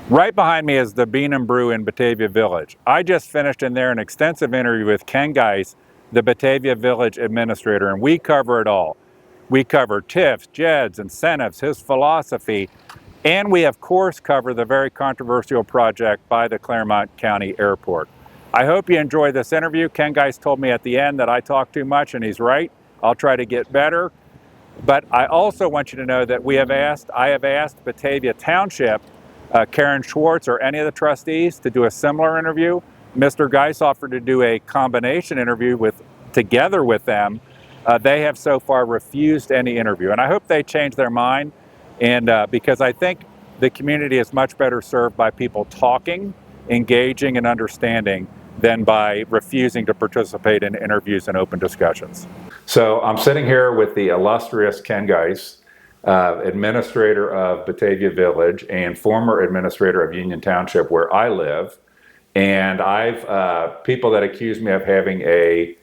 Right behind me is the Bean and Brew in Batavia Village. I just finished in there an extensive interview with Ken Geis, the Batavia Village administrator, and we cover it all. We cover TIFs, JEDDs, incentives, his philosophy, and we of course cover the very controversial project by the Claremont County Airport. I hope you enjoy this interview. Ken Geis told me at the end that I talk too much, and he's right. I'll try to get better. But I also want you to know that I have asked Batavia Township, Karen Swartz, or any of the trustees to do a similar interview. Mr. Geis offered to do a combination interview together with them. They have so far refused any interview, and I hope they change their mind. And because I think the community is much better served by people talking, engaging, and understanding than by refusing to participate in interviews and open discussions. So I'm sitting here with the illustrious Ken Geis, administrator of Batavia Village and former administrator of Union Township, where I live. And I've people that accuse me of having a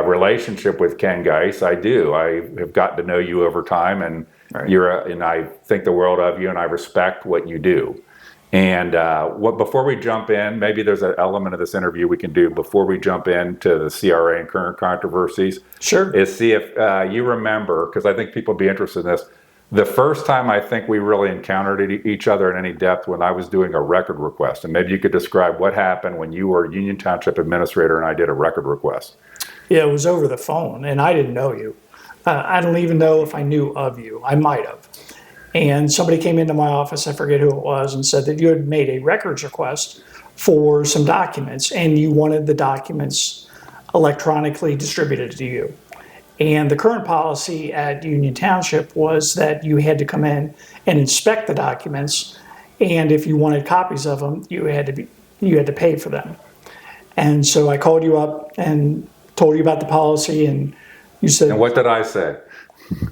relationship with Ken Geis. I do. I have gotten to know you over time, and Right. and I think the world of you, and I respect what you do. And before we jump in, maybe there's an element of this interview we can do before we jump into the CRA and current controversies. Sure. Is see if you remember, because I think people would be interested in this. The first time I think we really encountered each other in any depth when I was doing a record request. And maybe you could describe what happened when you were Union Township administrator and I did a record request. Yeah, it was over the phone, and I didn't know you. I don't even know if I knew of you. I might have. And somebody came into my office, I forget who it was, and said that you had made a records request for some documents, and you wanted the documents electronically distributed to you. And the current policy at Union Township was that you had to come in and inspect the documents, and if you wanted copies of them, you had to pay for them. And so I called you up and told you about the policy, and you said. And what did I say?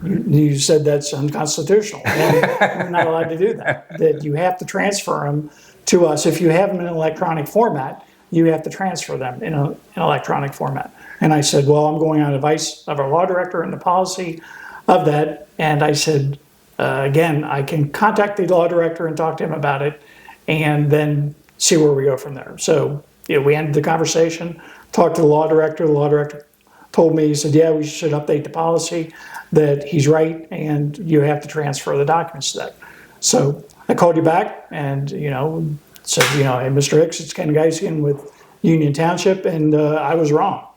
You said that's unconstitutional. And we're not allowed to do that. That you have to transfer them to us. If you have them in an electronic format, you have to transfer them in an electronic format. And I said, well, I'm going on advice of our law director and the policy of that. And I said, again, I can contact the law director and talk to him about it and then see where we go from there. So we ended the conversation, talked to the law director. The law director told me, he said, yeah, we should update the policy, that he's right, and you have to transfer the documents to that. So I called you back and, said, hey, Mr. Hicks, it's Ken Geis with Union Township, and I was wrong.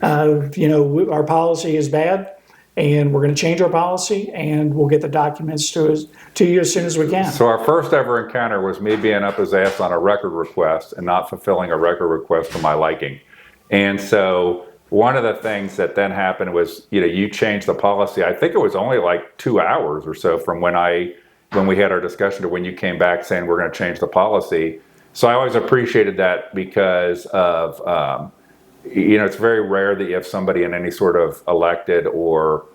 Our policy is bad, and we're going to change our policy, and we'll get the documents to you as soon as we can. So our first ever encounter was me being up his ass on a record request and not fulfilling a record request to my liking. And so one of the things that then happened was, you changed the policy. I think it was only like 2 hours or so from when we had our discussion to when you came back saying we're going to change the policy. So I always appreciated that because of, it's very rare that you have somebody in any sort of elected or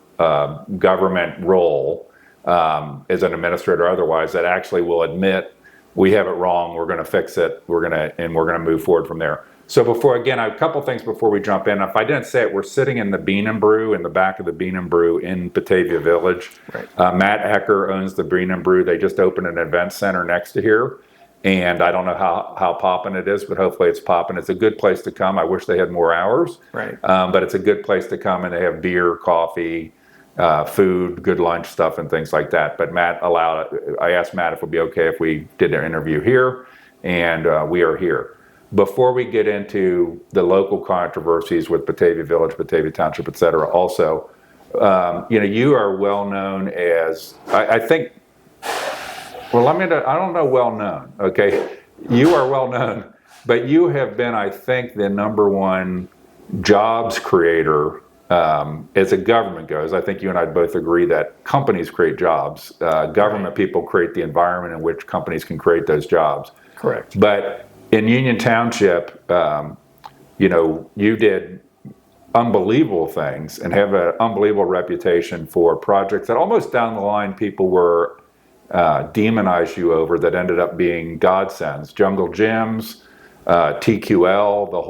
government role as an administrator or otherwise that actually will admit we have it wrong, we're going to fix it, we're going to move forward from there. So a couple things before we jump in. If I didn't say it, we're sitting in the Bean and Brew, in the back of the Bean and Brew in Batavia Village. Right. Matt Ecker owns the Bean and Brew. They just opened an event center next to here. And I don't know how poppin' it is, but hopefully it's poppin'. It's a good place to come. I wish they had more hours. Right. But it's a good place to come, and they have beer, coffee, food, good lunch stuff, and things like that. But I asked Matt if it would be okay if we did an interview here, and we are here. Before we get into the local controversies with Batavia Village, Batavia Township, et cetera, also, you are well known as, I think, well, I don't know well known, okay? You are well known, but you have been, I think, the #1 jobs creator as a government goes. I think you and I both agree that companies create jobs. Government people create the environment in which companies can create those jobs. Correct. But in Union Township, you did unbelievable things and have an unbelievable reputation for projects that almost down the line people were demonized you over that ended up being godsends. Jungle gyms, TQL, the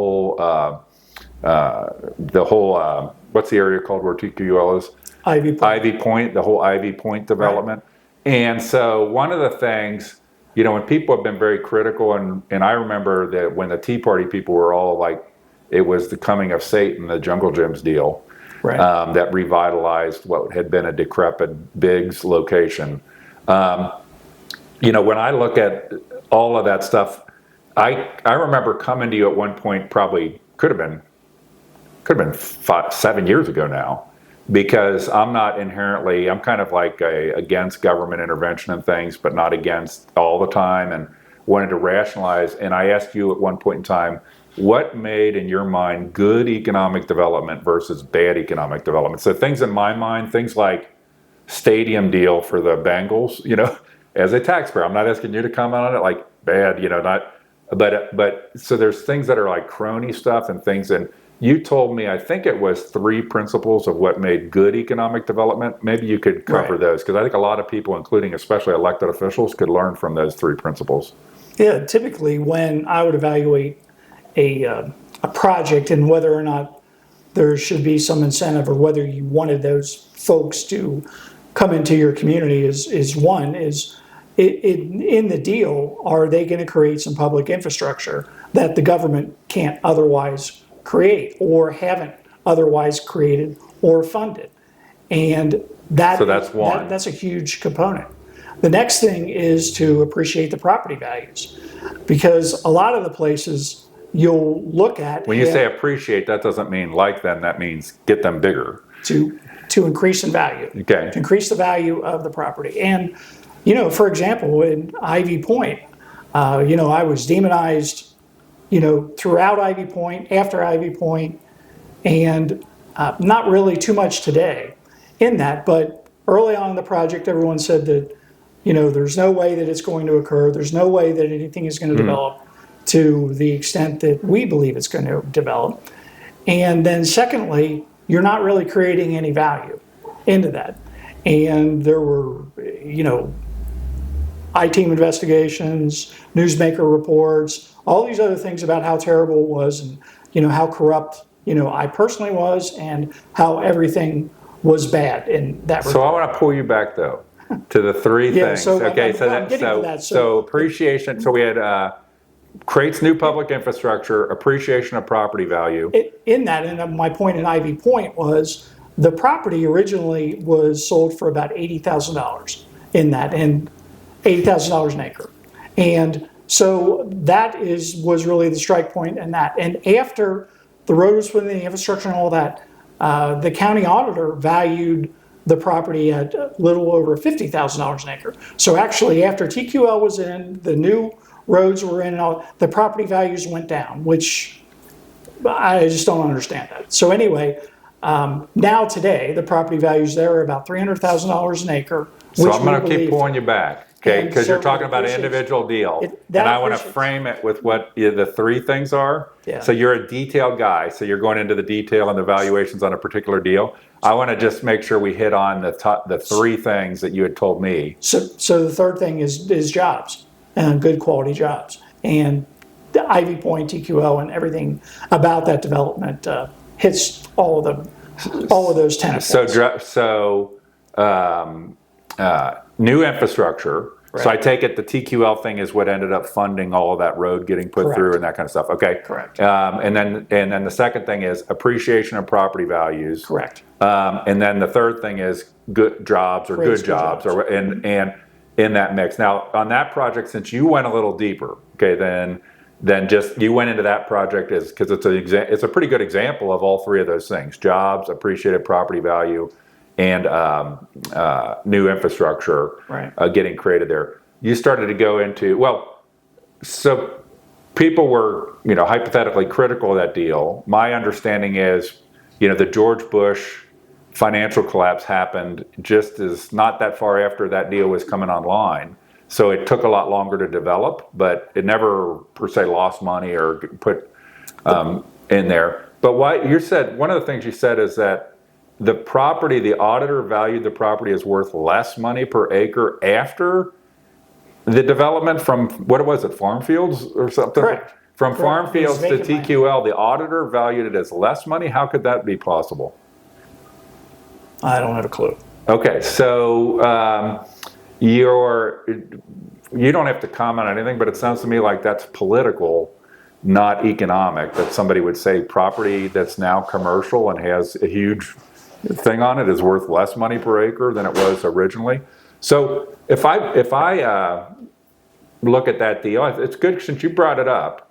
whole what's the area called where TQL is? Ivy Point. Ivy Point, the whole Ivy Point development. Right. And so one of the things you know, when people have been very critical, and I remember that when the Tea Party people were all like, it was the coming of Satan, the Jungle Gyms deal, Right. that revitalized what had been a decrepit Biggs location. You know, when I look at all of that stuff, I remember coming to you at one point, probably could have been 7 years ago now, because I'm not inherently, I'm kind of like against government intervention and things, but not against all the time, and wanted to rationalize. And I asked you at one point in time, what made in your mind good economic development versus bad economic development? So things in my mind, things like stadium deal for the Bengals, you know, as a taxpayer, I'm not asking you to comment on it, like bad, you know, not, but so there's things that are like crony stuff and things. And you told me, I think it was 3 principles of what made good economic development. Maybe you could cover those, because I think a lot of people, including especially elected officials, could learn from those 3 principles. Yeah, typically when I would evaluate a project and whether or not there should be some incentive, or whether you wanted those folks to come into your community, is one, is in the deal, are they going to create some public infrastructure that the government can't otherwise create, or haven't otherwise created or funded? And So that's one. that's a huge component. The next thing is to appreciate the property values, because a lot of the places you'll look at, When you say appreciate, that doesn't mean like them, that means get them bigger. to increase in value. Okay. To increase the value of the property. And, you know, for example, in Ivy Point, you know, I was demonized, you know, throughout Ivy Point, after Ivy Point, and not really too much today in that, but early on in the project, everyone said that, you know, there's no way that it's going to occur. There's no way that anything is going to develop to the extent that we believe it's going to develop. And then secondly, you're not really creating any value into that. And there were, you know, I-team investigations, newsmaker reports, all these other things about how terrible it was, and, you know, how corrupt, you know, I personally was, and how everything was bad in that regard. So I want to pull you back though to the 3 things. So Okay, I'm getting to that. So appreciation. So we had creates new public infrastructure, appreciation of property value. In that, and my point in Ivy Point was the property originally was sold for about $80,000 in that, and $80,000 an acre. And so that was really the strike point in that. And after the road was put in, the infrastructure and all that, the county auditor valued the property at a little over $50,000 an acre. So actually, after TQL was in, the new roads were in, and all, the property values went down, which I just don't understand that. So anyway, now today, the property values there are about $300,000 an acre. So I'm going to keep pulling you back, okay? Because so you're talking about an individual deal, and I want to frame it with what the 3 things are. Yeah. So you're a detailed guy, so you're going into the detail and the valuations on a particular deal. I want to just make sure we hit on the 3 things that you had told me. So the third thing is jobs, and good quality jobs. And the Ivy Point, TQL, and everything about that development hits all of those tenant points. So new infrastructure. Right. So I take it the TQL thing is what ended up funding all of that road getting put Correct. through and that kind of stuff. Okay. Correct. And then the second thing is appreciation of property values. Correct. And then the third thing is good jobs or Creates good jobs, or and in that mix. Now on that project, since you went a little deeper, okay, then just you went into that project because it's a pretty good example of all 3 of those things: jobs, appreciated property value, and new infrastructure getting created there. You started to go into, so people were, you know, hypothetically critical of that deal. My understanding is, you know, the George Bush financial collapse happened just as not that far after that deal was coming online. So it took a lot longer to develop, but it never per se lost money or put in there. But one of the things you said is that the property, the auditor valued the property as worth less money per acre after the development from, what was it, farm fields or something? Correct. From farm fields to vacant land. TQL, the auditor valued it as less money? How could that be possible? I don't have a clue. Okay, so you don't have to comment on anything, but it sounds to me like that's political, not economic, that somebody would say property that's now commercial and has a huge thing on it is worth less money per acre than it was originally. So if I look at that deal, it's good since you brought it up,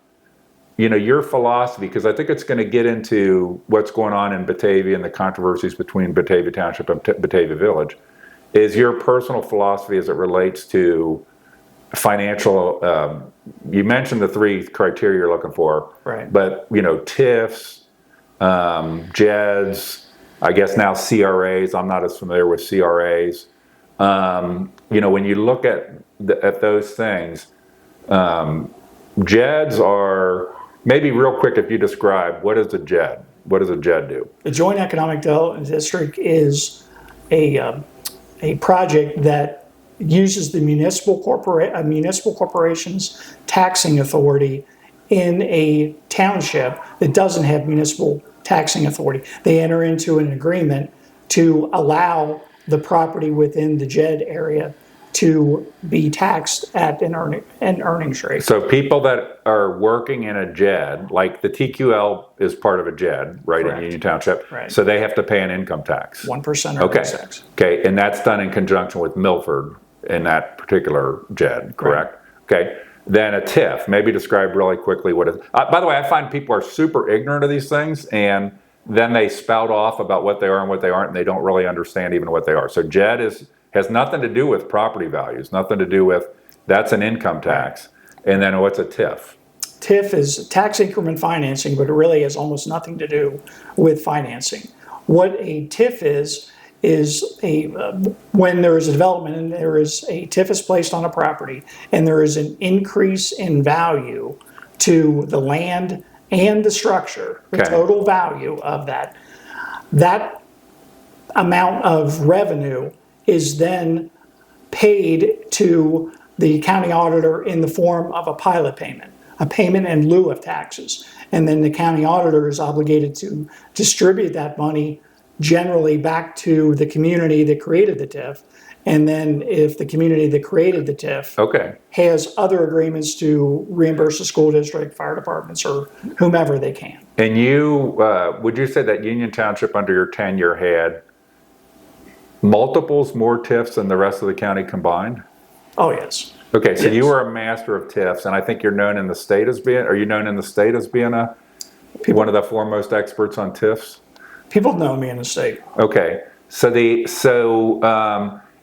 your philosophy, because I think it's going to get into what's going on in Batavia and the controversies between Batavia Township and Batavia Village, is your personal philosophy as it relates to financial, you mentioned the 3 criteria you're looking for, Right. but TIFs, JEDDs, I guess now CRAs. I'm not as familiar with CRAs. When you look at those things, JEDDs are, maybe real quick, if you describe, what is a JEDD? What does a JEDD do? The Joint Economic Development District is a project that uses the municipal corporation's taxing authority in a township that doesn't have municipal taxing authority. They enter into an agreement to allow the property within the JEDD area to be taxed at an earnings rate. So people that are working in a JEDD, like the TQL is part of a JEDD, right, Correct. in Union Township, Right. so they have to pay an income tax. 1% Okay. earnings tax. Okay, and that's done in conjunction with Milford in that particular JEDD, correct? Okay, then a TIF, maybe describe really quickly what it is. By the way, I find people are super ignorant of these things, and then they spout off about what they are and what they aren't, and they don't really understand even what they are. So JEDD has nothing to do with property values, nothing to do with, that's an income tax. And then what's a TIF? TIF is tax increment financing, but it really has almost nothing to do with financing. What a TIF is when there is a development and there is a TIF is placed on a property and there is an increase in value to the land and the structure, the Okay. total value of that amount of revenue is then paid to the county auditor in the form of a pilot payment, a payment in lieu of taxes. And then the county auditor is obligated to distribute that money generally back to the community that created the TIF. And then if the community that created the TIF Okay. has other agreements to reimburse the school district, fire departments, or whomever they can. And would you say that Union Township under your tenure had multiples more TIFs than the rest of the county combined? Oh, yes. Okay, so Yes. you were a master of TIFs, and I think you're known in the state as being, are you known in the state as being one of the foremost experts on TIFs? People know me in the state. Okay, so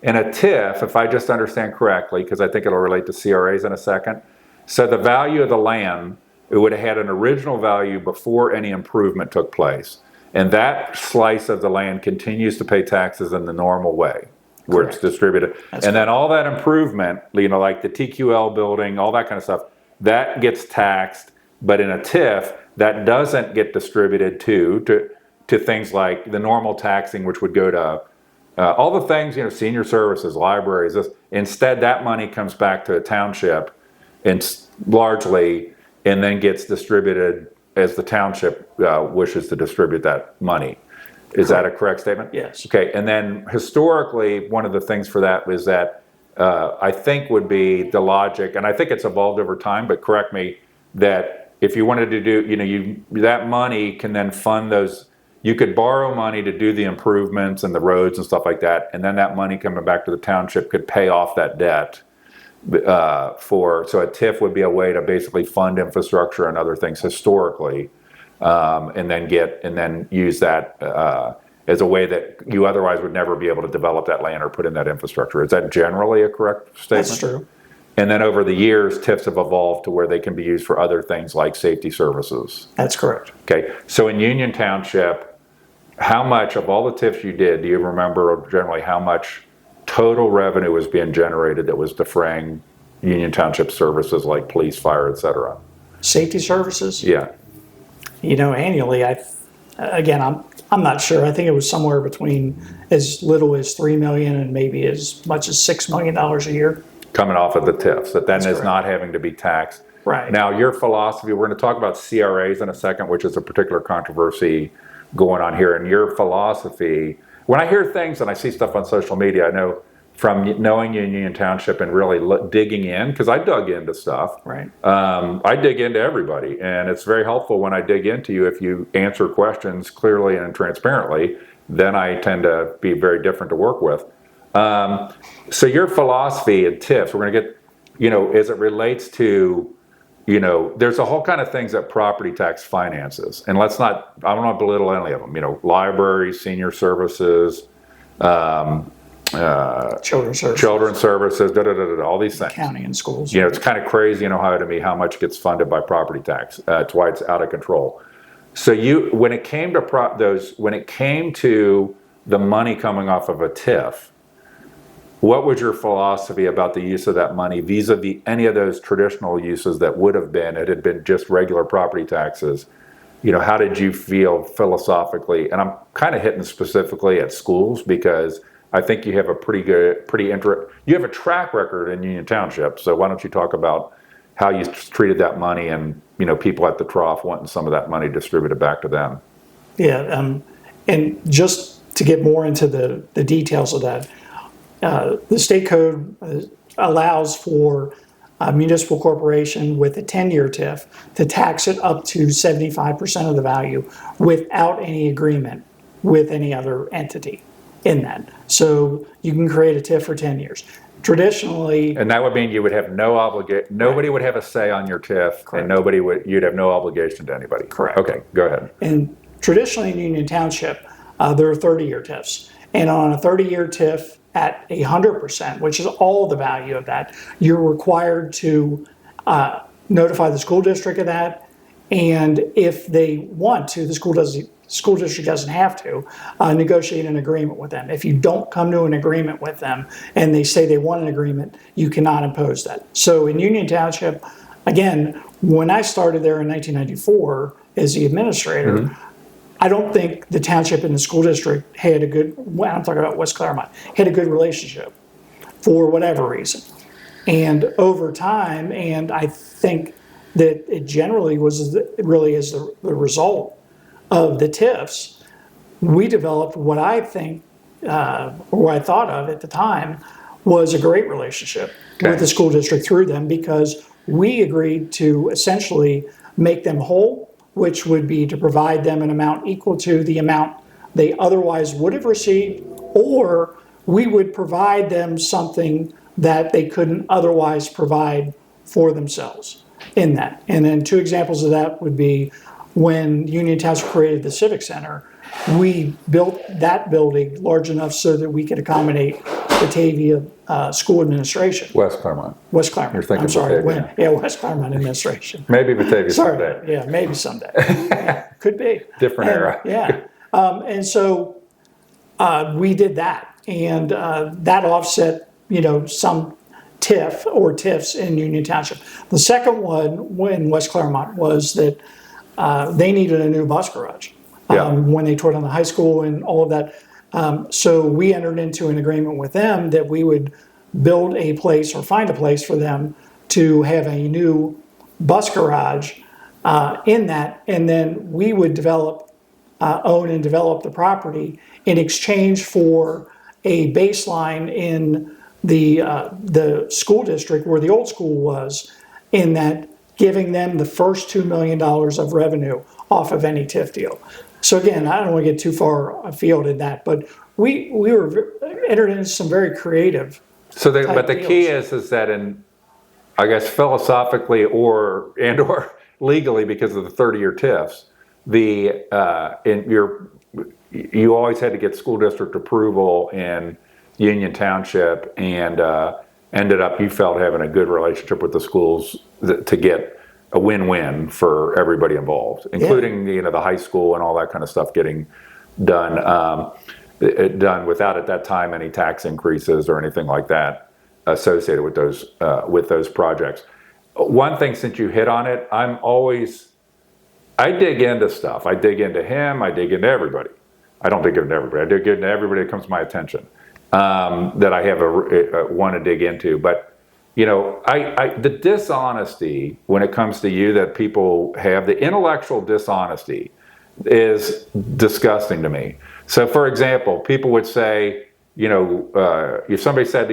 in a TIF, if I just understand correctly, because I think it'll relate to CRAs in a second, so the value of the land, it would have had an original value before any improvement took place. And that slice of the land continues to pay taxes in the normal way, where it's distributed. That's and then all that improvement, like the TQL building, all that kind of stuff, that gets taxed. But in a TIF, that doesn't get distributed to things like the normal taxing, which would go to all the things, senior services, libraries. Instead, that money comes back to a township and largely, and then gets distributed as the township wishes to distribute that money. Is that a correct statement? Yes. Okay, and then historically, one of the things for that is that I think would be the logic, and I think it's evolved over time, but correct me, that if you wanted to do, that money can then fund those, you could borrow money to do the improvements and the roads and stuff like that, and then that money coming back to the township could pay off that debt. So a TIF would be a way to basically fund infrastructure and other things historically, and then use that as a way that you otherwise would never be able to develop that land or put in that infrastructure. Is that generally a correct statement? That's true. And then over the years, TIFs have evolved to where they can be used for other things like safety services. That's correct. Okay, so in Union Township, how much of all the TIFs you did, do you remember generally how much total revenue was being generated that was defraying Union Township services like police, fire, et cetera? Safety services? Yeah. Annually, I'm not sure. I think it was somewhere between as little as $3 million and maybe as much as $6 million a year. Coming off of the TIFs, that then is correct. not having to be taxed. Right. Now, your philosophy, we're going to talk about CRAs in a second, which is a particular controversy going on here. And your philosophy, when I hear things and I see stuff on social media, I know from knowing you in Union Township and really digging in, because I dug into stuff. Right. I dig into everybody, and it's very helpful when I dig into you. If you answer questions clearly and transparently, then I tend to be very different to work with. So your philosophy and TIFs, we're going to get, as it relates to, there's a whole kind of things that property tax finances, and I don't want to belittle any of them. Libraries, senior services, Children's services, all these things. County and schools. It's kind of crazy in Ohio to me how much gets funded by property tax. It's why it's out of control. So when it came to the money coming off of a TIF, what was your philosophy about the use of that money vis-a-vis any of those traditional uses that would have been, it had been just regular property taxes? How did you feel philosophically? And I'm kind of hitting specifically at schools, because I think you have you have a track record in Union Township. So why don't you talk about how you treated that money and, people at the trough wanting some of that money distributed back to them? Yeah, and just to get more into the details of that, the state code allows for a municipal corporation with a 10-year TIF to tax it up to 75% of the value without any agreement with any other entity in that. So you can create a TIF for 10 years. Traditionally, and that would mean you would have no obligation. Nobody would have a say on your TIF, correct. And you'd have no obligation to anybody. Correct. Okay, go ahead. And traditionally in Union Township, there are 30-year TIFs. And on a 30-year TIF at 100%, which is all the value of that, you're required to notify the school district of that. And if they want to, the school district doesn't have to negotiate an agreement with them. If you don't come to an agreement with them and they say they want an agreement, you cannot impose that. So in Union Township, again, when I started there in 1994 as the administrator, I don't think the township and the school district had I'm talking about West Claremont, had a good relationship for whatever reason. And over time, and I think that it generally really is the result of the TIFs, we developed what I think, or what I thought of at the time, was a great relationship with the school district through them, because we agreed to essentially make them whole, which would be to provide them an amount equal to the amount they otherwise would have received, or we would provide them something that they couldn't otherwise provide for themselves in that. And then two examples of that would be when Union Township created the Civic Center, we built that building large enough so that we could accommodate Batavia school administration. West Claremont. West Claremont. You're thinking I'm sorry. Batavia. West Claremont administration. Maybe Batavia someday. Yeah, maybe someday. Yeah, could be. Different era. Yeah. And so we did that. And that offset, some TIF or TIFs in Union Township. The second one in West Claremont was that they needed a new bus garage when they tore down the high school and all of that. So we entered into an agreement with them that we would build a place or find a place for them to have a new bus garage in that, and then we would own and develop the property in exchange for a baseline in the school district where the old school was, in that giving them the first $2 million of revenue off of any TIF deal. So again, I don't want to get too far afield in that, but we were entered into some very creative. But the key is that I guess philosophically or legally, because of the 30-year TIFs, you always had to get school district approval in Union Township, and ended up, you felt, having a good relationship with the schools to get a win-win for everybody involved, including the high school and all that kind of stuff getting done without at that time any tax increases or anything like that associated with those projects. One thing, since you hit on it, I dig into stuff. I dig into him. I dig into everybody. I don't dig into everybody. I dig into everybody that comes to my attention that I have want to dig into. But the dishonesty when it comes to you that people have, the intellectual dishonesty, is disgusting to me. So, for example, people would say, if somebody said,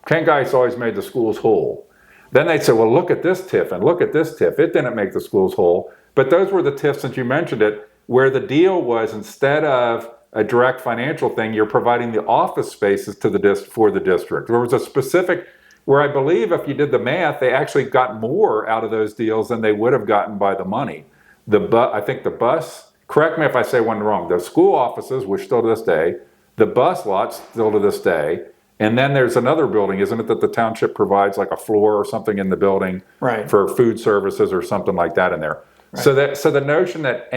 Ken Geis always made the schools whole, then they'd say, well, look at this TIF and look at this TIF. It didn't make the schools whole. But those were the TIFs, since you mentioned it, where the deal was, instead of a direct financial thing, you're providing the office spaces for the district. There was a specific, where I believe if you did the math, they actually got more out of those deals than they would have gotten by the money. I think the bus, correct me if I say one wrong, the school offices, which still to this day, the bus lots still to this day, and then there's another building, isn't it, that the township provides like a floor or something in the building for food services or something like that in there. Right. So the notion that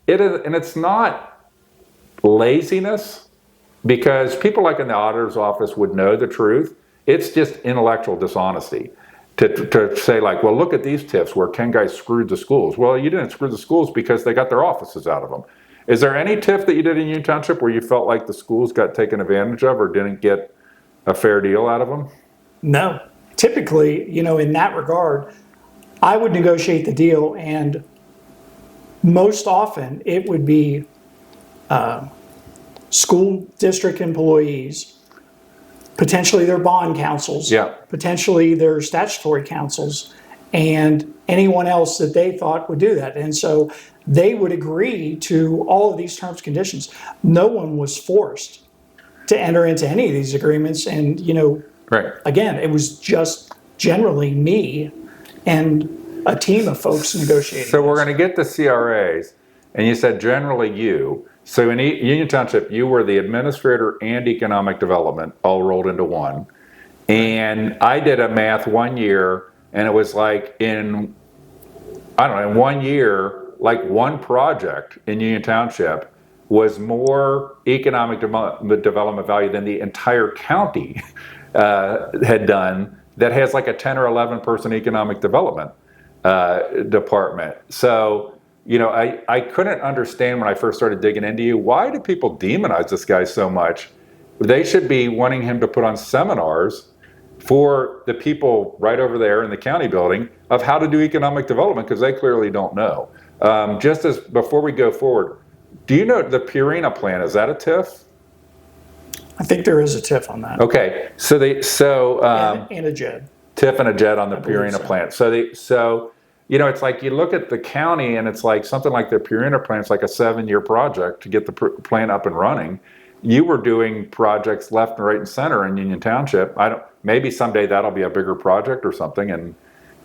it's not laziness, because people like in the auditor's office would know the truth. It's just intellectual dishonesty to say like, well, look at these TIFs where Ken Geis screwed the schools. Well, you didn't screw the schools because they got their offices out of them. Is there any TIF that you did in Union Township where you felt like the schools got taken advantage of or didn't get a fair deal out of them? No. Typically, in that regard, I would negotiate the deal, and most often it would be school district employees, potentially their bond counsels, potentially their statutory counsels, and anyone else that they thought would do that. And so they would agree to all of these terms and conditions. No one was forced to enter into any of these agreements. And, again, it was just generally me and a team of folks negotiating. So we're going to get the CRAs, and you said generally you. So in Union Township, you were the administrator and economic development all rolled into one. And I did a math one year, and it was like in 1 year, like one project in Union Township was more economic development value than the entire county had done, that has like a 10 or 11 person economic development department. So, I couldn't understand when I first started digging into you, why do people demonize this guy so much? They should be wanting him to put on seminars for the people right over there in the county building of how to do economic development, because they clearly don't know. Just as before we go forward, do you know the Purina plan, is that a TIF? I think there is a TIF on that. Okay, and a JED. TIF and a JED on the Purina plant. So it's like you look at the county and it's like something like the Purina plant, it's like a 7-year project to get the plant up and running. You were doing projects left and right and center in Union Township. Maybe someday that'll be a bigger project or something, and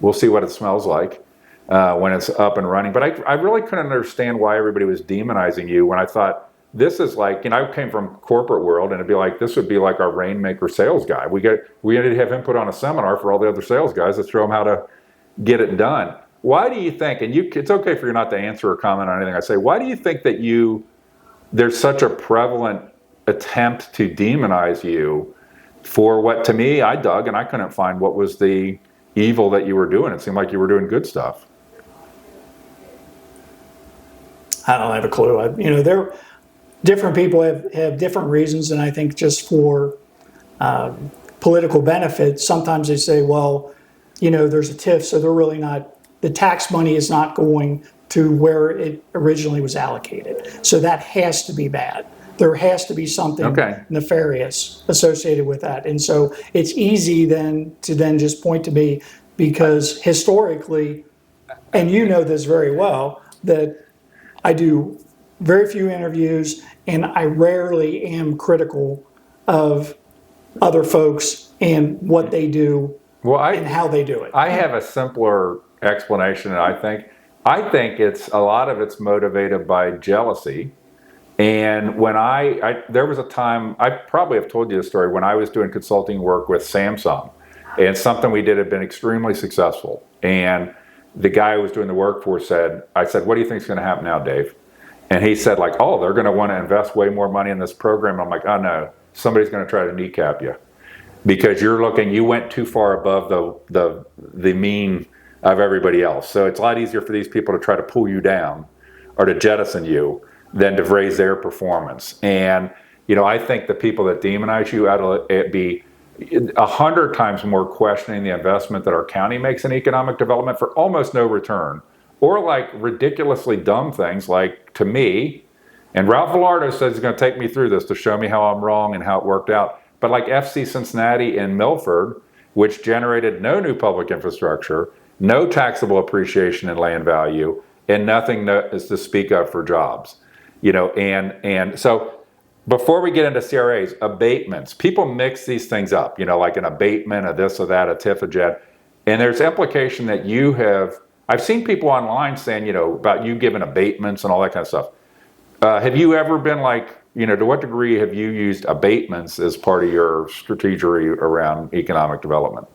we'll see what it smells like when it's up and running. But I really couldn't understand why everybody was demonizing you when I thought this is like, I came from corporate world, and it'd be like, this would be like our Rainmaker sales guy. We had to have him put on a seminar for all the other sales guys to show them how to get it done. Why do you think, and it's okay for you not to answer or comment on anything I say, why do you think that there's such a prevalent attempt to demonize you for what, to me, I dug and I couldn't find what was the evil that you were doing? It seemed like you were doing good stuff. I don't have a clue. Different people have different reasons, and I think just for political benefit, sometimes they say, well, there's a TIF, so they're really not, the tax money is not going to where it originally was allocated. So that has to be bad. There has to be something nefarious associated with that. And so it's easy then to just point to me, because historically, and you know this very well, that I do very few interviews and I rarely am critical of other folks and what they do and how they do it. I have a simpler explanation, and I think it's a lot of it's motivated by jealousy. And when there was a time, I probably have told you the story, when I was doing consulting work with Samsung, and something we did had been extremely successful. And the guy who was doing the work for I said, what do you think is going to happen now, Dave? And he said, like, oh, they're going to want to invest way more money in this program. I'm like, oh no, somebody's going to try to kneecap you, because you went too far above the mean of everybody else. So it's a lot easier for these people to try to pull you down or to jettison you than to raise their performance. And, I think the people that demonize you ought to be 100 times more questioning the investment that our county makes in economic development for almost no return, or like ridiculously dumb things like, to me, And Ralph Velardo says he's going to take me through this to show me how I'm wrong and how it worked out. But like FC Cincinnati and Milford, which generated no new public infrastructure, no taxable appreciation in land value, and nothing is to speak of for jobs. And so before we get into CRAs, abatements, people mix these things up, like an abatement, a this or that, a TIF, a JED. And there's implication that I've seen people online saying, about you giving abatements and all that kind of stuff. Have you ever been to what degree have you used abatements as part of your strategy around economic development?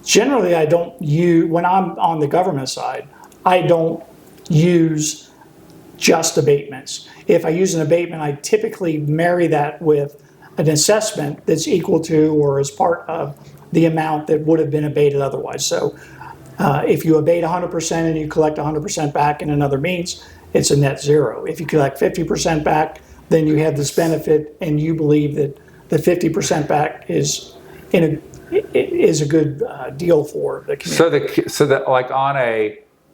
Generally, I don't use, when I'm on the government side, I don't use just abatements. If I use an abatement, I typically marry that with an assessment that's equal to or as part of the amount that would have been abated otherwise. So if you abate 100% and you collect 100% back in another means, it's a net zero. If you collect 50% back, then you have this benefit and you believe that the 50% back is a good deal for the community.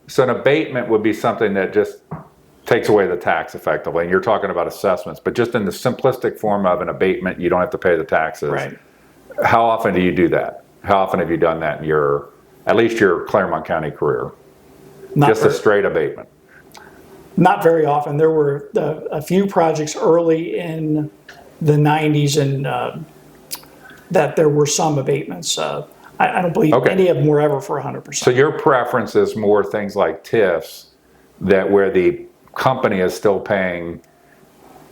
So an abatement would be something that just takes away the tax effectively. And you're talking about assessments, but just in the simplistic form of an abatement, you don't have to pay the taxes. Right. How often do you do that? How often have you done that in at least your Claremont County career? Just a straight abatement. Not very often. There were a few projects early in the 90s and that there were some abatements. I don't believe any of them were ever for 100%. So your preference is more things like TIFs, where the company is still paying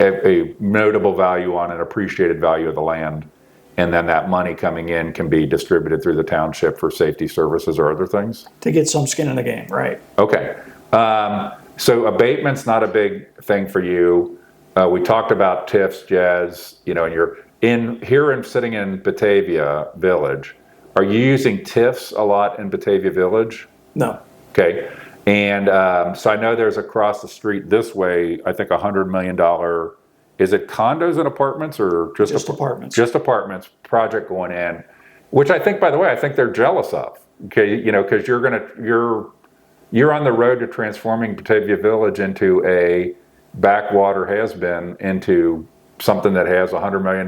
a notable value on an appreciated value of the land, and then that money coming in can be distributed through the township for safety services or other things? To get some skin in the game, right. Okay. So abatement's not a big thing for you. We talked about TIFs, JEDDs, and you're sitting in Batavia Village. Are you using TIFs a lot in Batavia Village? No. Okay. And so I know there's across the street this way, I think $100 million, is it condos and apartments or just apartments? Just apartments project going in, which I think, by the way, I think they're jealous of. Okay. Because you're on the road to transforming Batavia Village into a backwater has-been into something that has $100 million,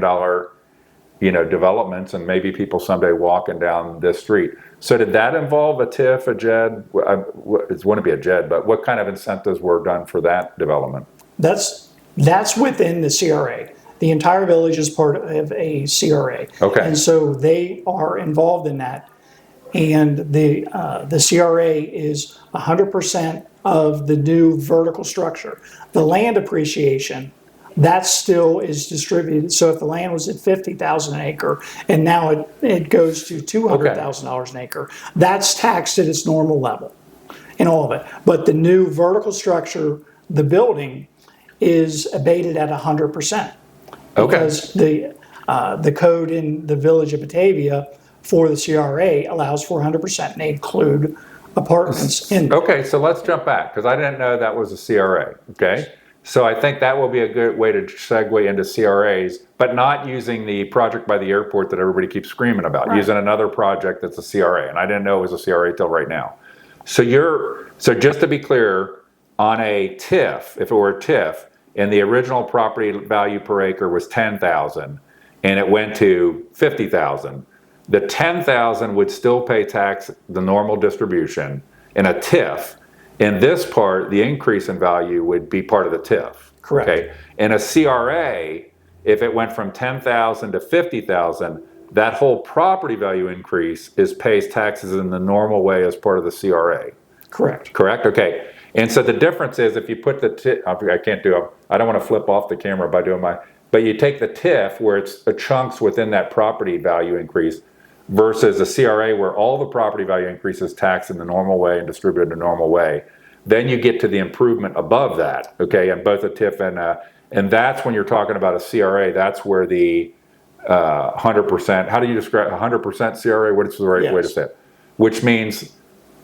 developments, and maybe people someday walking down this street. So did that involve a TIF, a JED? It wouldn't be a JED, but what kind of incentives were done for that development? That's within the CRA. The entire village is part of a CRA. Okay. And so they are involved in that. And the CRA is 100% of the new vertical structure. The land appreciation, that still is distributed. So if the land was at $50,000 an acre and now it goes to $200,000 an acre, that's taxed at its normal level in all of it. But the new vertical structure, the building, is abated at 100%. Because the code in the village of Batavia for the CRA allows for 100%, and they include apartments in. Okay, so let's jump back, because I didn't know that was a CRA, okay? So I think that will be a good way to segue into CRAs, but not using the project by the airport that everybody keeps screaming about, right. Using another project that's a CRA, and I didn't know it was a CRA till right now. So just to be clear, on a TIF, if it were a TIF, and the original property value per acre was $10,000, and it went to $50,000, the $10,000 would still pay tax, the normal distribution. In a TIF, in this part, the increase in value would be part of the TIF. Correct. Okay. In a CRA, if it went from $10,000 to $50,000, that whole property value increase pays taxes in the normal way as part of the CRA. Correct. Correct. Okay. And so the difference is if you put I don't want to flip off the camera by doing but you take the TIF where it's chunks within that property value increase versus a CRA where all the property value increase is taxed in the normal way and distributed in the normal way. Then you get to the improvement above that, okay, and both a TIF and that's when you're talking about a CRA, that's where the 100%, how do you describe 100% CRA? What is the right way to say it? Which means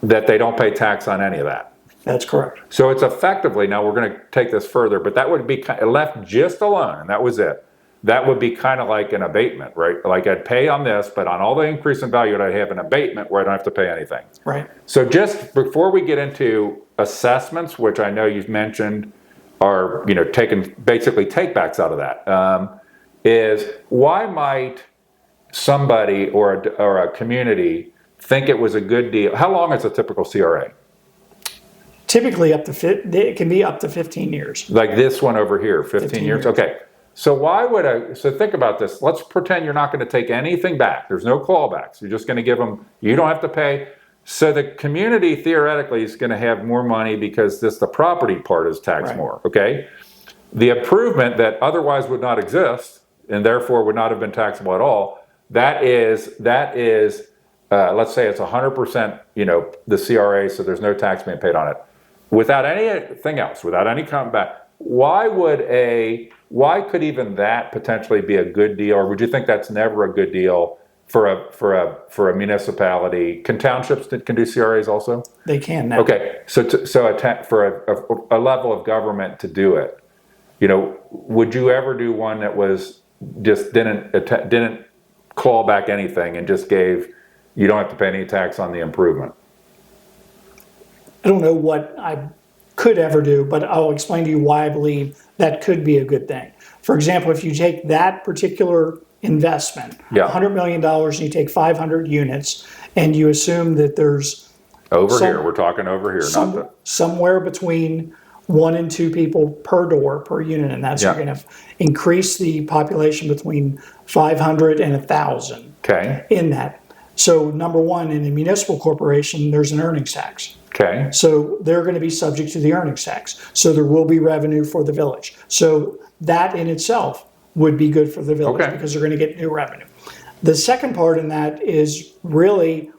that they don't pay tax on any of that. That's correct. So it's effectively, now we're going to take this further, but that would be left just alone, and that was it. That would be kind of like an abatement, right? Like I'd pay on this, but on all the increase in value, I'd have an abatement where I don't have to pay anything. Right. So just before we get into assessments, which I know you've mentioned, taking basically takebacks out of that. Is why might somebody or a community think it was a good deal? How long is a typical CRA? Typically it can be up to 15 years. Like this one over here, 15 years? Okay. So so think about this. Let's pretend you're not going to take anything back. There's no clawbacks. You're just going to give them, you don't have to pay. So the community theoretically is going to have more money because the property part is taxed more, okay? The improvement that otherwise would not exist and therefore would not have been taxable at all, that is let's say it's 100%, the CRA, so there's no tax being paid on it. Without anything else, without any comeback, why could even that potentially be a good deal, or would you think that's never a good deal for a municipality? Can townships can do CRAs also? They can now. Okay, for a level of government to do it, would you ever do one that was just didn't claw back anything and just gave, you don't have to pay any tax on the improvement? I don't know what I could ever do, but I'll explain to you why I believe that could be a good thing. For example, if you take that particular investment, $100 million, and you take 500 units, and you assume that there's we're talking over here, somewhere between 1 and 2 people per door per unit, and that's going to increase the population between 500 and 1,000 in that. So number one, in a municipal corporation, there's an earnings tax. Okay. So they're going to be subject to the earnings tax. So there will be revenue for the village. So that in itself would be good for the village because they're going to get new revenue. The second part in that is really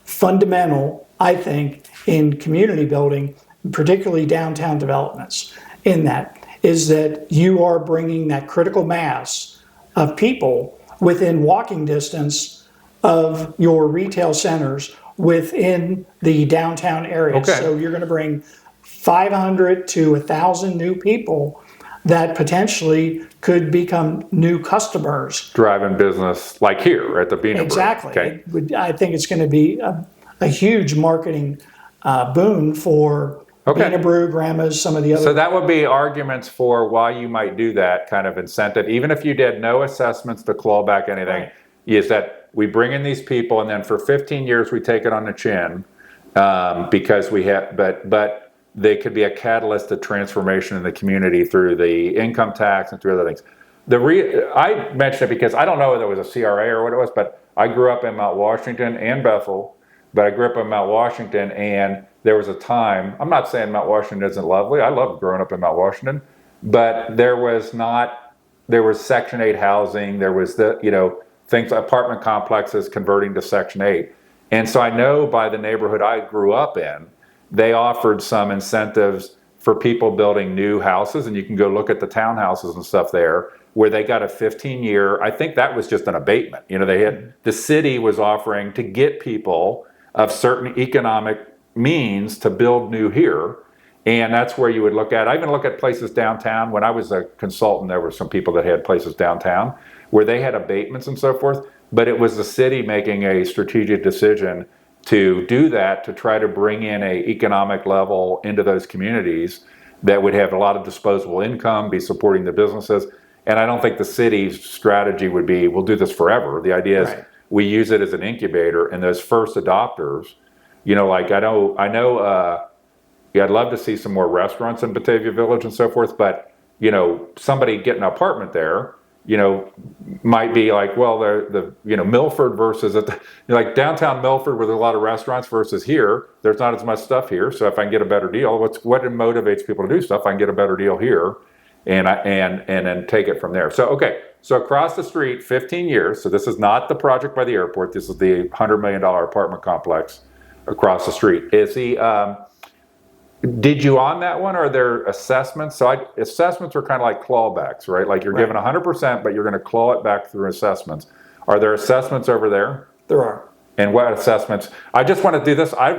fundamental, I think, in community building, particularly downtown developments, in that is that you are bringing that critical mass of people within walking distance of your retail centers within the downtown area. So you're going to bring 500 to 1,000 new people that potentially could become new customers. Driving business like here at the Bean and Brew. Exactly. I think it's going to be a huge marketing boon for Bean and Brew, Grandma's, some of the other. So that would be arguments for why you might do that kind of incentive, even if you did no assessments to claw back anything, is that we bring in these people and then for 15 years we take it on the chin because we have, but they could be a catalyst to transformation in the community through the income tax and through other things. I mentioned it because I don't know whether it was a CRA or what it was, but I grew up in Mount Washington and Bethel, but I grew up in Mount Washington, and there was a time, I'm not saying Mount Washington isn't lovely, I loved growing up in Mount Washington, but there was Section 8 housing, there was things, apartment complexes converting to Section 8. And so I know by the neighborhood I grew up in, they offered some incentives for people building new houses, and you can go look at the townhouses and stuff there, where they got a 15-year, I think that was just an abatement. The city was offering to get people of certain economic means to build new here. And that's where you would look at, I even look at places downtown. When I was a consultant, there were some people that had places downtown where they had abatements and so forth, but it was the city making a strategic decision to do that, to try to bring in a economic level into those communities that would have a lot of disposable income, be supporting the businesses. And I don't think the city's strategy would be, we'll do this forever. The idea is we use it as an incubator, and those first adopters, like I'd love to see some more restaurants in Batavia Village and so forth, but somebody getting an apartment there, might be like, well, the Milford versus like downtown Milford with a lot of restaurants versus here, there's not as much stuff here. So if I can get a better deal, what motivates people to do stuff? I can get a better deal here, and then take it from there. So so across the street, 15 years. So this is not the project by the airport. This is the $100 million apartment complex across the street. Did you on that one, or are there assessments? So assessments are kind of like clawbacks, right? Like you're given 100%, but you're going to claw it back through assessments. Are there assessments over there? There are. And what assessments? I just want to do this. I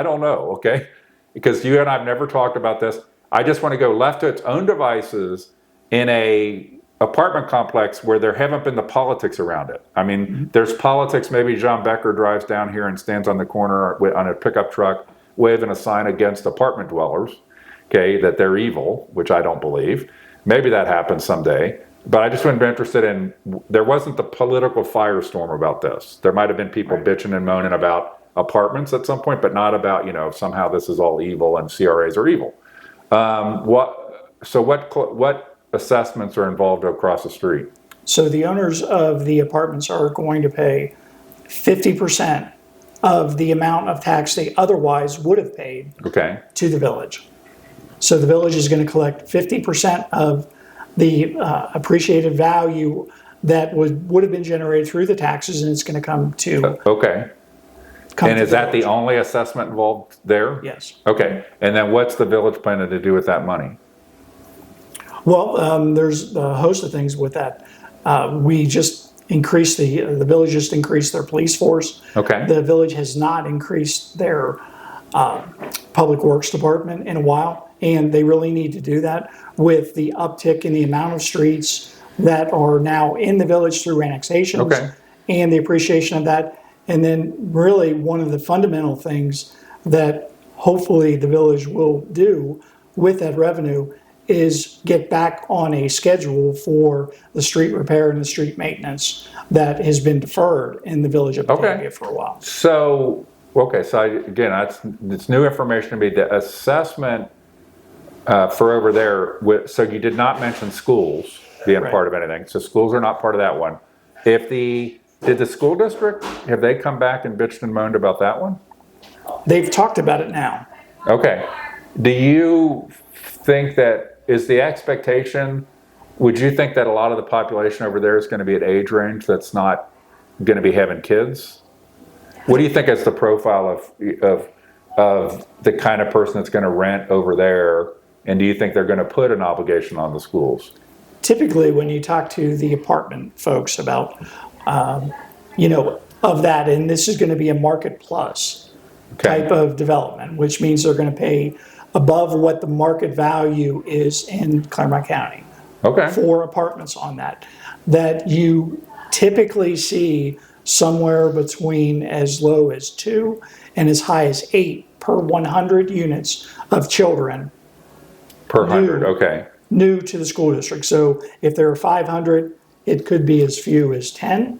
don't know, okay? Because you and I have never talked about this. I just want to go left to its own devices in a apartment complex where there haven't been the politics around it. I mean, there's politics. Maybe John Becker drives down here and stands on the corner on a pickup truck waving a sign against apartment dwellers, okay, that they're evil, which I don't believe. Maybe that happens someday. But I just wouldn't be interested in, there wasn't the political firestorm about this. There might have been people bitching and moaning about apartments at some point, but not about, somehow this is all evil and CRAs are evil. What assessments are involved across the street? So the owners of the apartments are going to pay 50% of the amount of tax they otherwise would have paid to the village. So the village is going to collect 50% of the appreciated value that would have been generated through the taxes, and it's going to come to. And is that the only assessment involved there? Yes. Okay. And then what's the village planning to do with that money? Well, there's a host of things with that. We just increased the village just increased their police force. Okay. The village has not increased their public works department in a while, and they really need to do that with the uptick in the amount of streets that are now in the village through annexations and the appreciation of that. And then really one of the fundamental things that hopefully the village will do with that revenue is get back on a schedule for the street repair and the street maintenance that has been deferred in the village of Batavia for a while. So, it's new information to me. The assessment for over there, so you did not mention schools being part of anything. So schools are not part of that one. Did the school district, have they come back and bitched and moaned about that one? They've talked about it now. Okay. Do you think that is the expectation, would you think that a lot of the population over there is going to be at age range that's not going to be having kids? What do you think is the profile of the kind of person that's going to rent over there? And do you think they're going to put an obligation on the schools? Typically, when you talk to the apartment folks about, of that, and this is going to be a market plus type of development, which means they're going to pay above what the market value is in Claremont County for apartments on that you typically see somewhere between as low as 2 and as high as 8 per 100 units of children. Per 100, new to the school district. So if there are 500, it could be as few as 10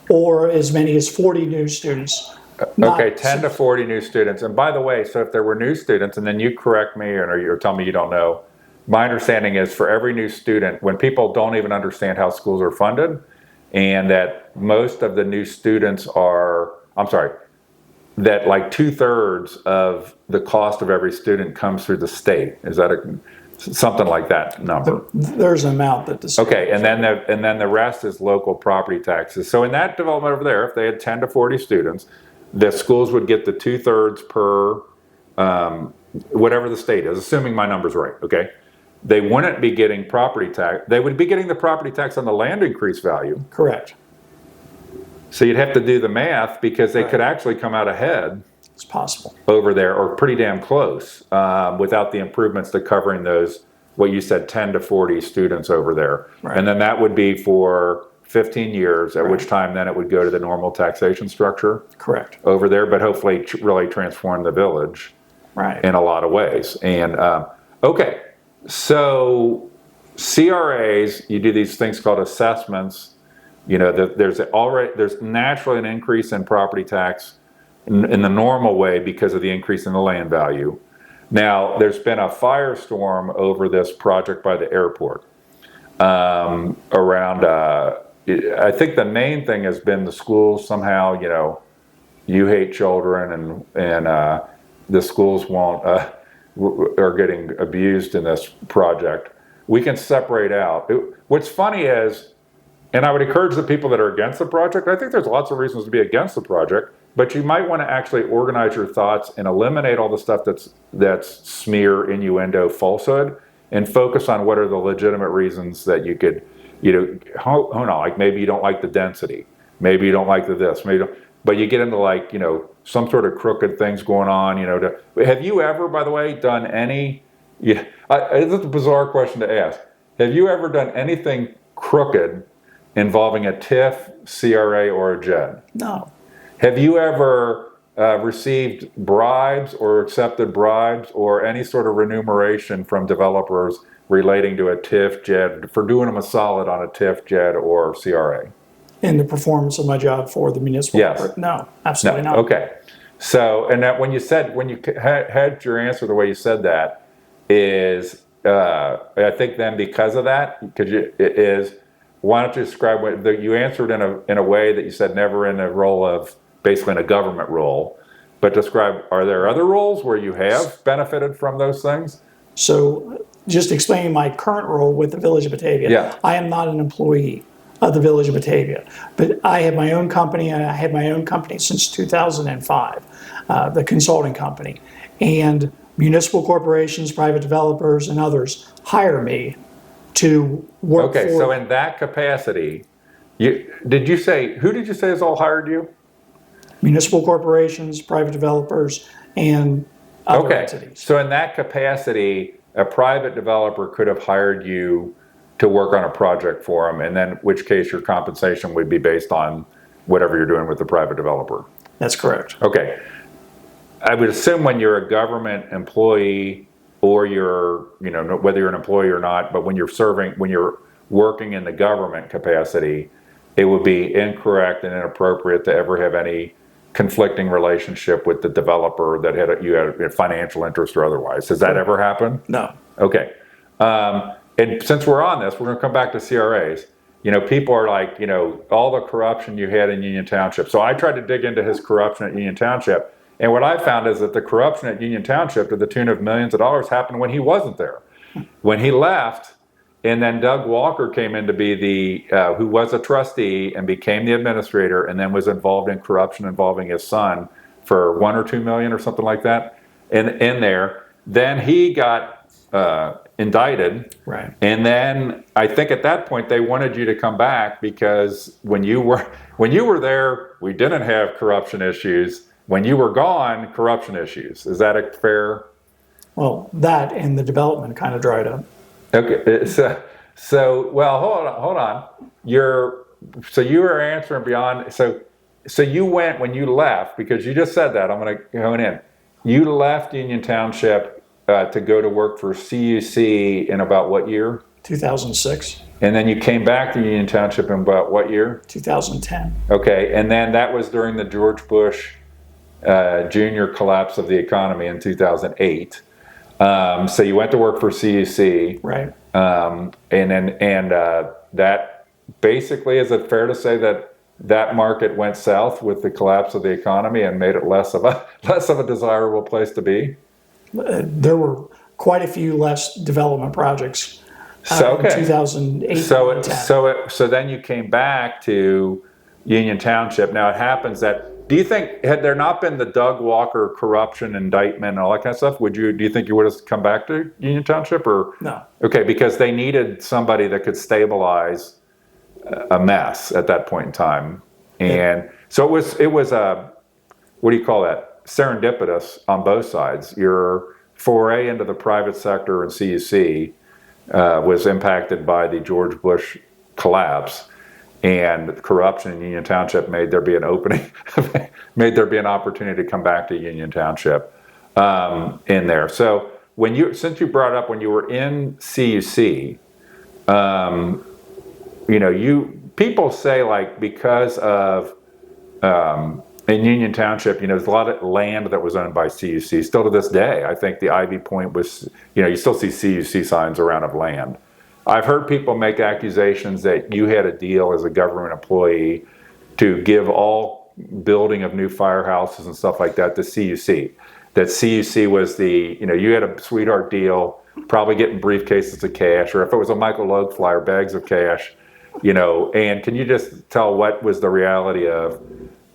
or as many as 40 new students. 10 to 40 new students. And by the way, so if there were new students, and then you correct me or you tell me you don't know, my understanding is for every new student, when people don't even understand how schools are funded, and that most of the new students that like 2/3 of the cost of every student comes through the state. Is that something like that number? There's an amount that the state and then the rest is local property taxes. So in that development over there, if they had 10 to 40 students, the schools would get the 2/3 per whatever the state is, assuming my number's right, They wouldn't be getting property tax. They would be getting the property tax on the land increase value. Correct. So you'd have to do the math because they could actually come out ahead. It's possible. Over there, or pretty damn close, without the improvements to covering those, what you said, 10 to 40 students over there. And then that would be for 15 years, at which time then it would go to the normal taxation structure. Correct. Over there, but hopefully really transform the village in a lot of ways. And so CRAs, you do these things called assessments. There's naturally an increase in property tax in the normal way because of the increase in the land value. Now, there's been a firestorm over this project by the airport around. I think the main thing has been the schools somehow. You hate children, and the schools are getting abused in this project. We can separate out. What's funny is, and I would encourage the people that are against the project, I think there's lots of reasons to be against the project, but you might want to actually organize your thoughts and eliminate all the stuff that's smear, innuendo, falsehood, and focus on what are the legitimate reasons that you could, hold on, like maybe you don't like the density, maybe you don't like the this, maybe you don't, but you get into some sort of crooked things going on, have you ever, by the way, done any, this is a bizarre question to ask, have you ever done anything crooked involving a TIF, CRA, or a JED? No. Have you ever received bribes or accepted bribes or any sort of remuneration from developers relating to a TIF, JED, for doing them a solid on a TIF, JED, or CRA? In the performance of my job for the municipal Yes. corporate? No, absolutely not. Okay. So, and that when you had your answer the way you said that is, I think then because of that, why don't you describe you answered in a way that you said never in a role of, basically in a government role, but describe, are there other roles where you have benefited from those things? So just explaining my current role with the Village of Batavia. Yeah. I am not an employee of the Village of Batavia, but I have my own company, and I had my own company since 2005, the consulting company. And municipal corporations, private developers, and others hire me to work for. Okay, so in that capacity, who did you say has all hired you? Municipal corporations, private developers, and other entities. So in that capacity, a private developer could have hired you to work on a project for them, and then in which case your compensation would be based on whatever you're doing with the private developer. That's correct. Okay. I would assume when you're a government employee, or you're, whether you're an employee or not, but when you're working in the government capacity, it would be incorrect and inappropriate to ever have any conflicting relationship with the developer that you had a financial interest or otherwise. Has that ever happened? No. Okay. And since we're on this, we're going to come back to CRAs. People are like, all the corruption you had in Union Township. So I tried to dig into his corruption at Union Township. And what I found is that the corruption at Union Township to the tune of millions of dollars happened when he wasn't there. When he left, and then Doug Walker came in to be who was a trustee and became the administrator, and then was involved in corruption involving his son for $1 or $2 million or something like that in there. Then he got indicted. Right. And then I think at that point they wanted you to come back because when you were there, we didn't have corruption issues. When you were gone, corruption issues. Is that a fair? Well, that and the development kind of dried up. Okay, so well, hold on. So you were answering beyond. So you went when you left, because you just said that. I'm going to go in. You left Union Township to go to work for CUC in about what year? 2006. And then you came back to Union Township in about what year? 2010. Okay, and then that was during the George Bush Jr. collapse of the economy in 2008. So you went to work for CUC. Right. And that basically, is it fair to say that market went south with the collapse of the economy and made it less of a desirable place to be? There were quite a few less development projects in 2008. So then you came back to Union Township. Now it happens that, do you think, had there not been the Doug Walker corruption indictment and all that kind of stuff, do you think you would have come back to Union Township, or? No. Okay, because they needed somebody that could stabilize a mess at that point in time. And so it was what do you call that? Serendipitous on both sides. Your foray into the private sector and CUC was impacted by the George Bush collapse, and corruption in Union Township made there be an opening, made there be an opportunity to come back to Union Township in there. So since you brought up when you were in CUC, people say, like, because of in Union Township, there's a lot of land that was owned by CUC. Still to this day, I think the Ivy Point was, you still see CUC signs around of land. I've heard people make accusations that you had a deal as a government employee to give all building of new firehouses and stuff like that to CUC. That CUC was you had a sweetheart deal, probably getting briefcases of cash, or if it was a Michael Logue flyer, bags of cash, and can you just tell what was the reality of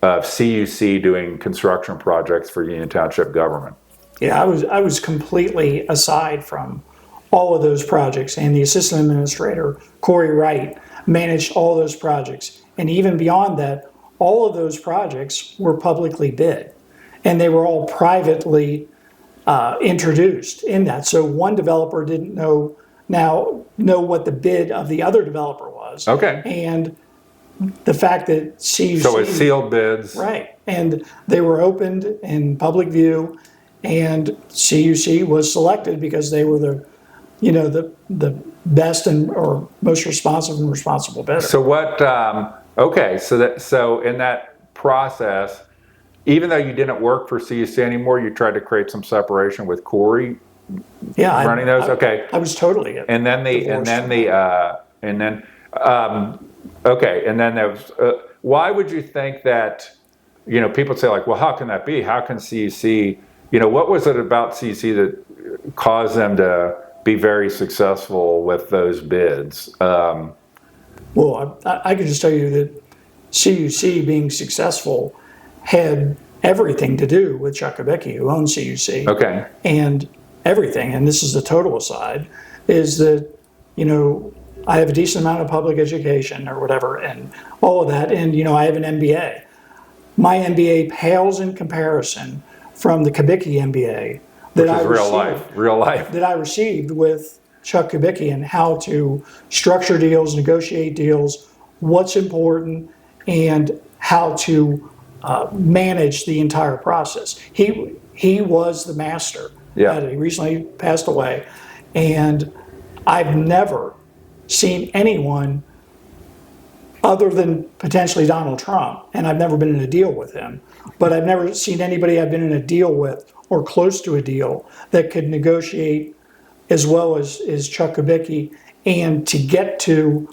CUC doing construction projects for Union Township government? Yeah, I was completely aside from all of those projects, and the assistant administrator, Corey Wright, managed all those projects. And even beyond that, all of those projects were publicly bid, and they were all privately introduced in that. So one developer didn't know what the bid of the other developer was. Okay. And the fact that CUC... So it's sealed bids. Right, and they were opened in public view, and CUC was selected because they were the best and or most responsive and responsible bidder. So what? Okay, so in that process, even though you didn't work for CUC anymore, you tried to create some separation with Corey. Yeah, running those. Okay, I was totally. And then okay, and then there was. Why would you think that? People say like, well, how can that be? How can CUC? What was it about CUC that caused them to be very successful with those bids? Well, I could just tell you that CUC being successful had everything to do with Chuck Kubicki, who owned CUC. Okay. And everything, and this is the total aside, is that, I have a decent amount of public education or whatever, and all of that, and, I have an MBA. My MBA pales in comparison from the Kubicki MBA that I received. Real life. That I received with Chuck Kubicki and how to structure deals, negotiate deals, what's important, and how to manage the entire process. He was the master. Yeah. He recently passed away, and I've never seen anyone other than potentially Donald Trump, and I've never been in a deal with him, but I've never seen anybody I've been in a deal with or close to a deal that could negotiate as well as Chuck Kubicki, and to get to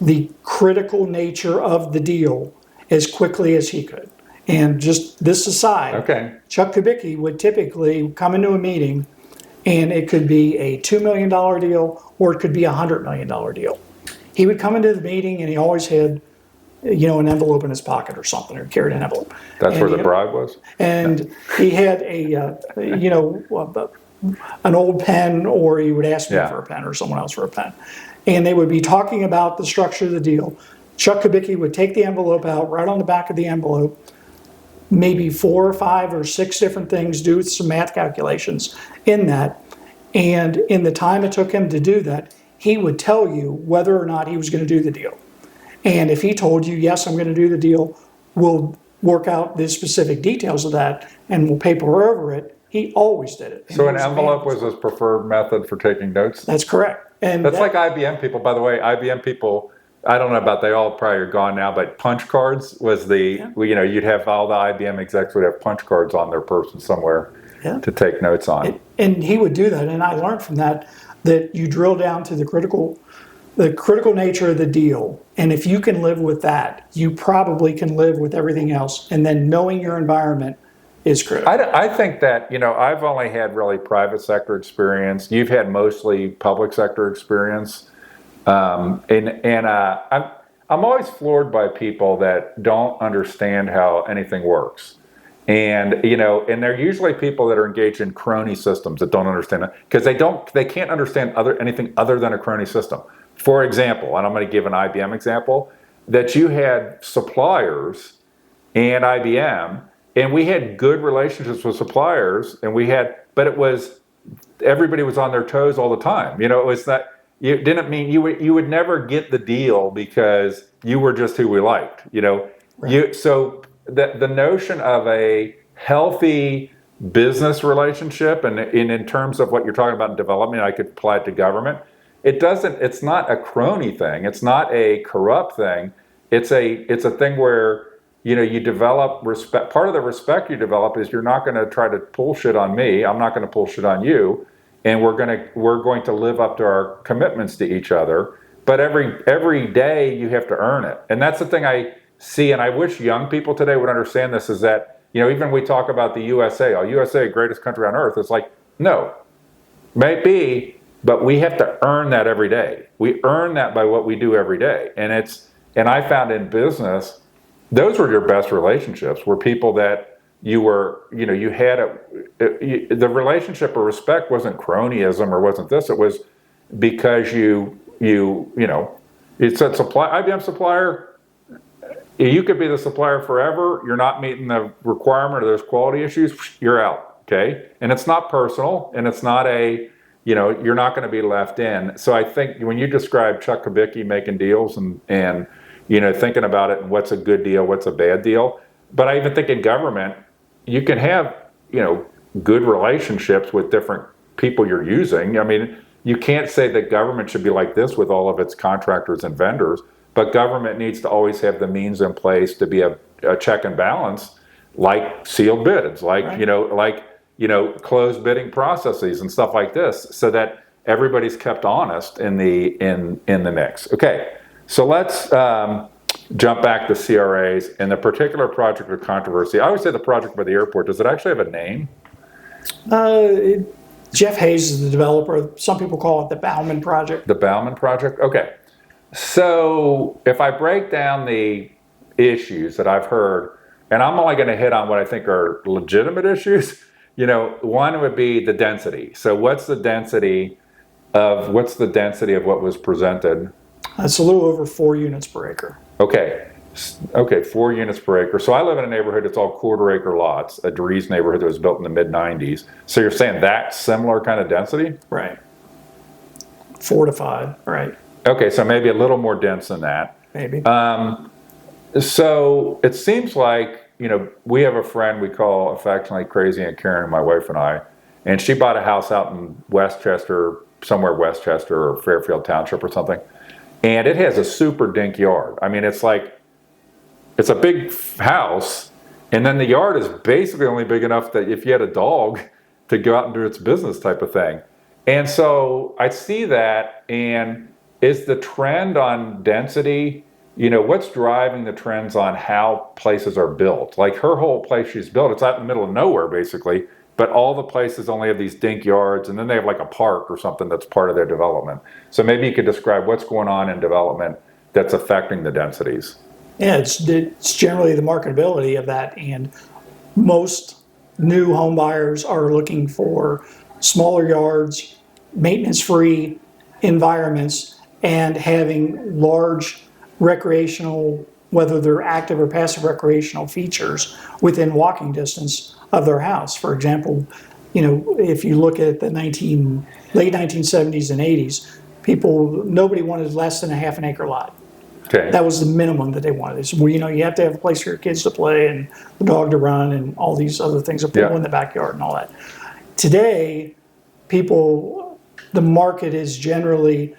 the critical nature of the deal as quickly as he could. And just this aside, okay. Chuck Kubicki would typically come into a meeting, and it could be a $2 million deal or it could be a $100 million deal. He would come into the meeting and he always had, an envelope in his pocket or something, or carried an envelope. That's where the bribe was? And he had an old pen, or he would ask me for a pen or someone else for a pen. And they would be talking about the structure of the deal. Chuck Kubicki would take the envelope out, right on the back of the envelope, maybe 4 or 5 or 6 different things, do some math calculations in that. And in the time it took him to do that, he would tell you whether or not he was going to do the deal. And if he told you, yes, I'm going to do the deal, we'll work out the specific details of that and we'll paper over it, he always did it. So an envelope was his preferred method for taking notes? That's correct. And that's like IBM people, by the way. IBM people, I don't know about, they all probably are gone now, but punch cards was you'd have all the IBM execs would have punch cards on their person somewhere to take notes on. And he would do that, and I learned from that you drill down to the critical nature of the deal, and if you can live with that, you probably can live with everything else, and then knowing your environment is critical. I think that, I've only had really private sector experience. You've had mostly public sector experience. I'm always floored by people that don't understand how anything works. And, and they're usually people that are engaged in crony systems that don't understand it, because they can't understand anything other than a crony system. For example, and I'm going to give an IBM example, that you had suppliers and IBM, and we had good relationships with suppliers, but it was, everybody was on their toes all the time. It was that, it didn't mean you would never get the deal because you were just who we liked, Right. So the notion of a healthy business relationship, and in terms of what you're talking about in development, I could apply it to government. It's not a crony thing. It's not a corrupt thing. It's a thing where, you develop respect. Part of the respect you develop is you're not going to try to pull shit on me. I'm not going to pull shit on you. And we're going to live up to our commitments to each other. But every day you have to earn it. And that's the thing I see, and I wish young people today would understand this, is that, even we talk about the USA, USA, greatest country on earth. It's like, no, may be, but we have to earn that every day. We earn that by what we do every day. And I found in business, those were your best relationships, were people that you were, you had the relationship of respect wasn't cronyism or wasn't this. It was because it's a IBM supplier. You could be the supplier forever. You're not meeting the requirement or there's quality issues. You're out. Okay. And it's not personal, and it's not you're not going to be left in. So I think when you describe Chuck Kubicki making deals and thinking about it and what's a good deal, what's a bad deal. But I even think in government, you can have, good relationships with different people you're using. I mean, you can't say that government should be like this with all of its contractors and vendors, but government needs to always have the means in place to be a check and balance, like sealed bids, like, Right. closed bidding processes and stuff like this, so that everybody's kept honest in the mix. Okay, so let's jump back to CRAs and the particular project of controversy. I always say the project by the airport. Does it actually have a name? Jeff Hayes is the developer. Some people call it the Bauman project. The Bauman project? Okay. So if I break down the issues that I've heard, and I'm only going to hit on what I think are legitimate issues, one would be the density. So what's the density of what was presented? It's a little over 4 units per acre. Okay. Okay, 4 units per acre. So I live in a neighborhood, it's all quarter-acre lots, a Dries neighborhood that was built in the mid-90s. So you're saying that similar kind of density? Right. 4 to 5, right. Okay, so maybe a little more dense than that. Maybe. So it seems like, we have a friend we call affectionately Crazy Aunt Karen, my wife and I, and she bought a house out in Westchester, somewhere Westchester or Fairfield Township or something, and it has a super dink yard. I mean, it's a big house, and then the yard is basically only big enough that if you had a dog to go out and do its business type of thing. And so I see that, and is the trend on density, what's driving the trends on how places are built? Like her whole place she's built, it's out in the middle of nowhere basically, but all the places only have these dink yards, and then they have like a park or something that's part of their development. So maybe you could describe what's going on in development that's affecting the densities. Yeah, it's generally the marketability of that, and most new home buyers are looking for smaller yards, maintenance-free environments, and having large recreational, whether they're active or passive recreational features within walking distance of their house. For example, if you look at the late 1970s and 80s, nobody wanted less than a half an acre lot. Okay. That was the minimum that they wanted. So, you have to have a place for your kids to play and the dog to run and all these other things, a pool in the backyard and all that. Today, the market is generally,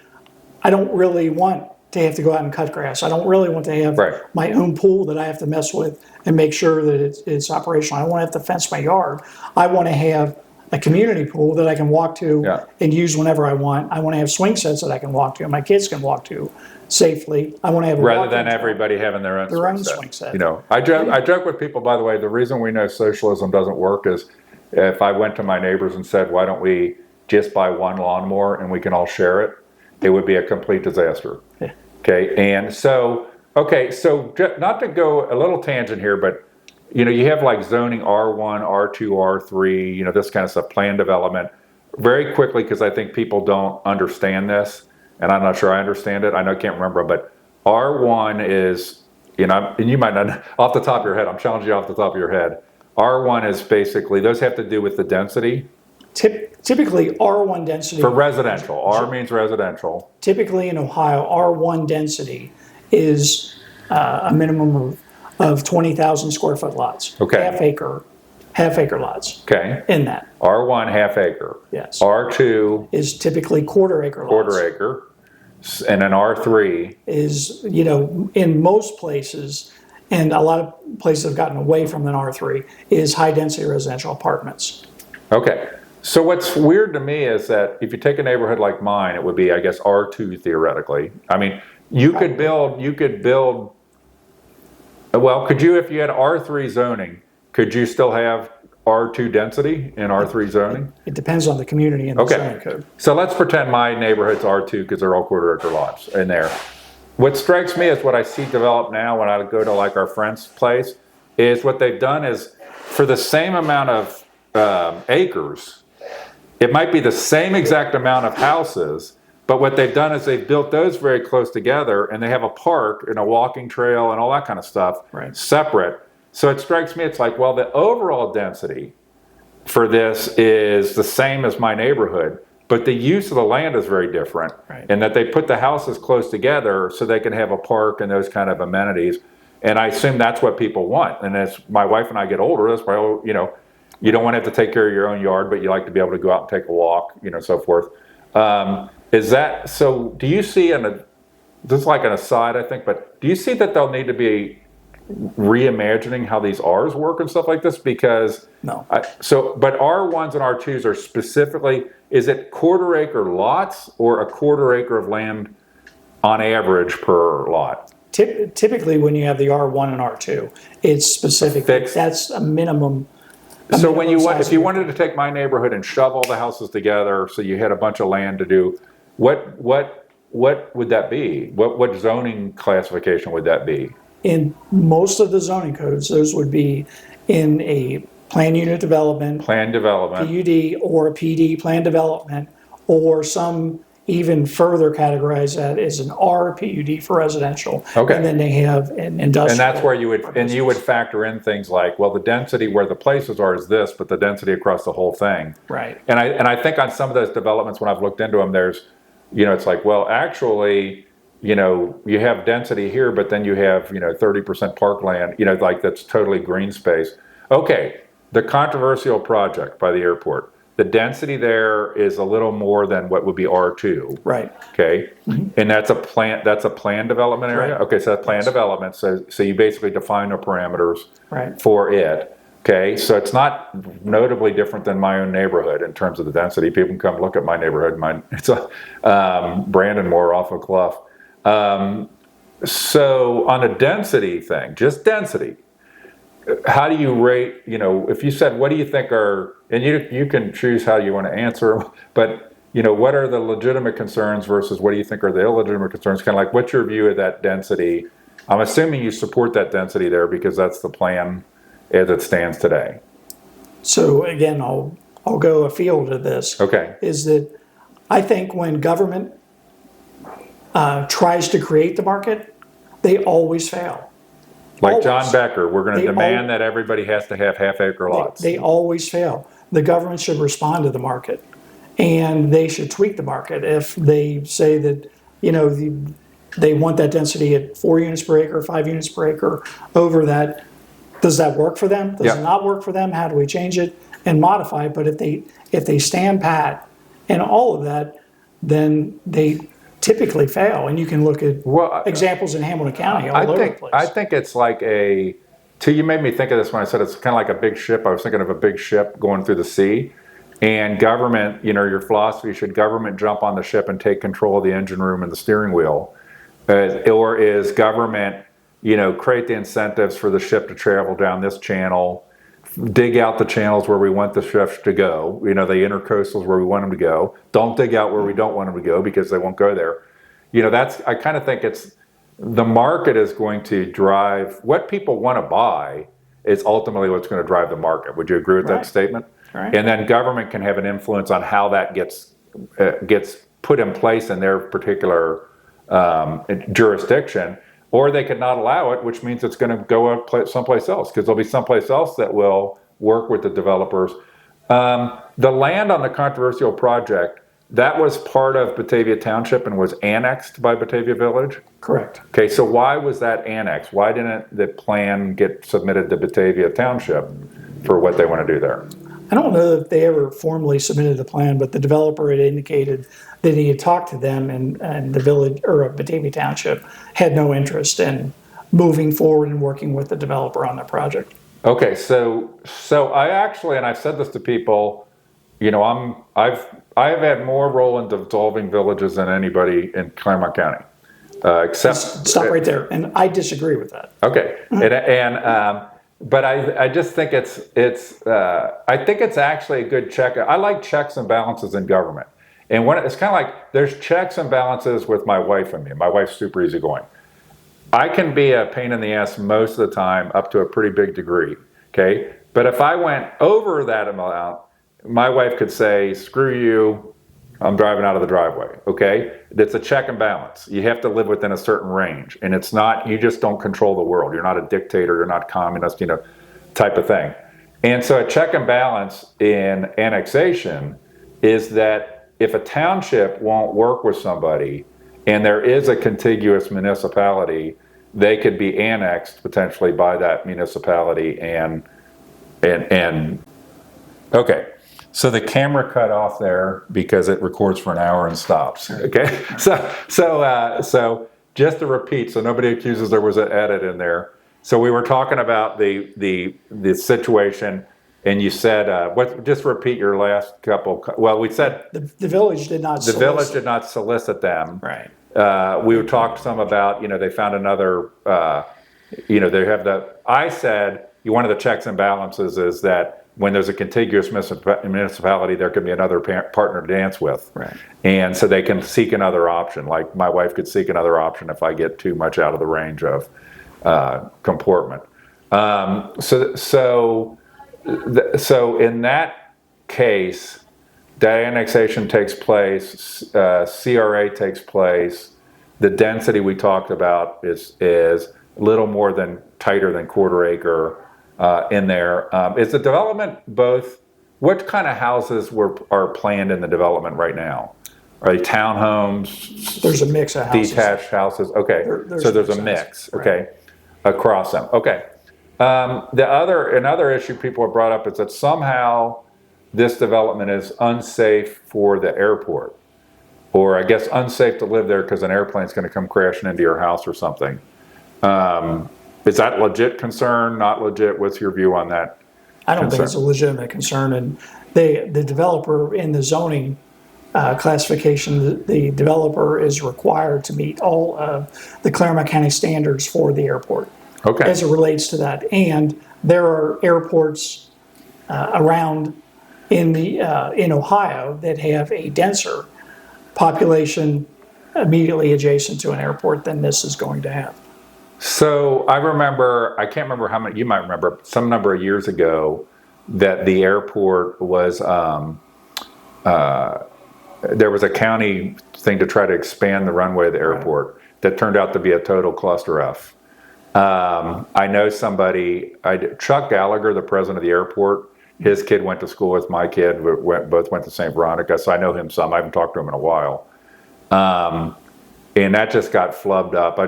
I don't really want to have to go out and cut grass. I don't really want to have my own pool that I have to mess with and make sure that it's operational. I don't want to have to fence my yard. I want to have a community pool that I can walk to and use whenever I want. I want to have swing sets that I can walk to and my kids can walk to safely. I want to have rather than everybody having their own swing set. I joke with people, by the way, the reason we know socialism doesn't work is if I went to my neighbors and said, why don't we just buy one lawnmower and we can all share it, it would be a complete disaster. Yeah. Okay, and so not to go a little tangent here, but you have like zoning R1, R2, R3, this kind of stuff, plan development. Very quickly, because I think people don't understand this, and I'm not sure I understand it. I can't remember, but R1 is, and you might not, off the top of your head, I'm challenging you off the top of your head. R1 is basically, those have to do with the density. Typically, R1 density. For residential, R means residential. Typically in Ohio, R1 density is a minimum of 20,000 square foot lots. Okay. Half acre lots. Okay. In that. R1 half acre. Yes. R2 is typically quarter acre lots. Quarter acre. And then R3 is, in most places, and a lot of places have gotten away from an R3, is high density residential apartments. Okay. So what's weird to me is that if you take a neighborhood like mine, it would be, I guess, R2 theoretically. I mean, you could build, well, could you, if you had R3 zoning, could you still have R2 density in R3 zoning? It depends on the community and the zoning code. So let's pretend my neighborhood's R2 because they're all quarter acre lots in there. What strikes me is what I see develop now when I go to like our friend's place is what they've done is for the same amount of acres, it might be the same exact amount of houses, but what they've done is they've built those very close together and they have a park and a walking trail and all that kind of stuff separate. So it strikes me, it's like, well, the overall density for this is the same as my neighborhood, but the use of the land is very different. Right. And that they put the houses close together so they can have a park and those kind of amenities. And I assume that's what people want. And as my wife and I get older, that's why, you know, you don't want to have to take care of your own yard, but you like to be able to go out and take a walk, you know, so forth. Is that, so do you see, this is like an aside, I think, but do you see that they'll need to be reimagining how these Rs work and stuff like this? Because, No. but R1s and R2s are specifically, is it quarter acre lots or a quarter acre of land on average per lot? Typically, when you have the R1 and R2, it's specific. Fixed. That's a minimum. So when if you wanted to take my neighborhood and shove all the houses together, so you had a bunch of land to do, what would that be? What zoning classification would that be? In most of the zoning codes, those would be in a plan unit development, Plan development. PUD, or a PD, plan development, or some even further categorize that as an R PUD for residential. Okay. And then they have an industrial. And that's where you would factor in things like, well, the density where the places are is this, but the density across the whole thing. Right. And I think on some of those developments, when I've looked into them, there's, you know, it's like, well, actually, you know, you have density here, but then you have, you know, 30% parkland, you know, like that's totally green space. Okay, the controversial project by the airport, the density there is a little more than what would be R2. Right. Okay, and that's a plan development area. Right. Okay, so that's plan development. So you basically define the parameters Right. for it. Okay, so it's not notably different than my own neighborhood in terms of the density. People can come look at my neighborhood. It's a Brandon Moore off of Clough. So on a density thing, just density, how do you rate, you know, if you said, what do you think are, and you can choose how you want to answer, but, you know, what are the legitimate concerns versus what do you think are the illegitimate concerns? Kind of like, what's your view of that density? I'm assuming you support that density there because that's the plan as it stands today. So again, I'll go afield of this. Okay. Is that I think when government tries to create the market, they always fail. Like Always. John Becker, we're going to demand that everybody has to have half-acre lots. They always fail. The government should respond to the market, and they should tweak the market. If they say that, you know, they want that density at 4 units per acre, 5 units per acre, over that, does that work for them? Does it not work for them? How do we change it and modify it? But if they stand pat and all of that, then they typically fail, and you can look at examples in Hamilton County all over the place. I think it's like you made me think of this when I said it's kind of like a big ship. I was thinking of a big ship going through the sea, and government, you know, your philosophy, should government jump on the ship and take control of the engine room and the steering wheel? Or is government, you know, create the incentives for the ship to travel down this channel, dig out the channels where we want the ships to go, you know, the intercoastals where we want them to go. Don't dig out where we don't want them to go because they won't go there. You know, I kind of think it's, the market is going to drive, what people want to buy is ultimately what's going to drive the market. Would you agree with that statement? Right. And then government can have an influence on how that gets put in place in their particular jurisdiction. Or they could not allow it, which means it's going to go out someplace else, because there'll be someplace else that will work with the developers. The land on the controversial project, that was part of Batavia Township and was annexed by Batavia Village? Correct. Okay, so why was that annexed? Why didn't the plan get submitted to Batavia Township for what they want to do there? I don't know if they ever formally submitted the plan, but the developer had indicated that he had talked to them, and the village, or Batavia Township, had no interest in moving forward and working with the developer on the project. Okay, so I actually, and I've said this to people, you know, I have had more role in dissolving villages than anybody in Claremont County, except. Stop right there, and I disagree with that. Okay, but I just think I think it's actually a good check. I like checks and balances in government. And it's kind of like there's checks and balances with my wife and me. My wife's super easygoing. I can be a pain in the ass most of the time up to a pretty big degree, okay? But if I went over that amount, my wife could say, screw you, I'm driving out of the driveway, okay? It's a check and balance. You have to live within a certain range. And it's not, you just don't control the world. You're not a dictator, you're not communist, you know, type of thing. And so a check and balance in annexation is that if a township won't work with somebody and there is a contiguous municipality, they could be annexed potentially by that municipality and okay. So the camera cut off there because it records for an hour and stops. Okay. So just to repeat, so nobody accuses there was an edit in there. So we were talking about the situation, and you said just repeat your last couple. Well, we said The village did not. the village did not solicit them. Right. We talked some about, they found another, they have I said one of the checks and balances is that when there's a contiguous municipality, there could be another partner to dance with. Right. And so they can seek another option. Like my wife could seek another option if I get too much out of the range of comportment. So in that case, that annexation takes place, CRA takes place. The density we talked about is a little more than tighter than quarter acre in there. Is the development what kind of houses are planned in the development right now? Are they townhomes? There's a mix of houses. Detached houses? Okay, so there's a mix, okay, across them, okay. Another issue people have brought up is that somehow this development is unsafe for the airport, or I guess unsafe to live there because an airplane's going to come crashing into your house or something. Is that legit concern, not legit? What's your view on that? I don't think it's a legitimate concern, and the developer in the zoning classification, the developer is required to meet all of the Claremont County standards for the airport. Okay. As it relates to that, and there are airports around in Ohio that have a denser population immediately adjacent to an airport than this is going to have. So I can't remember how many, you might remember, some number of years ago that the airport was, there was a county thing to try to expand the runway of the airport that turned out to be a total cluster F. I know somebody, Chuck Gallagher, the president of the airport, his kid went to school with my kid, both went to St. Veronica, so I know him some. I haven't talked to him in a while. And that just got flubbed up.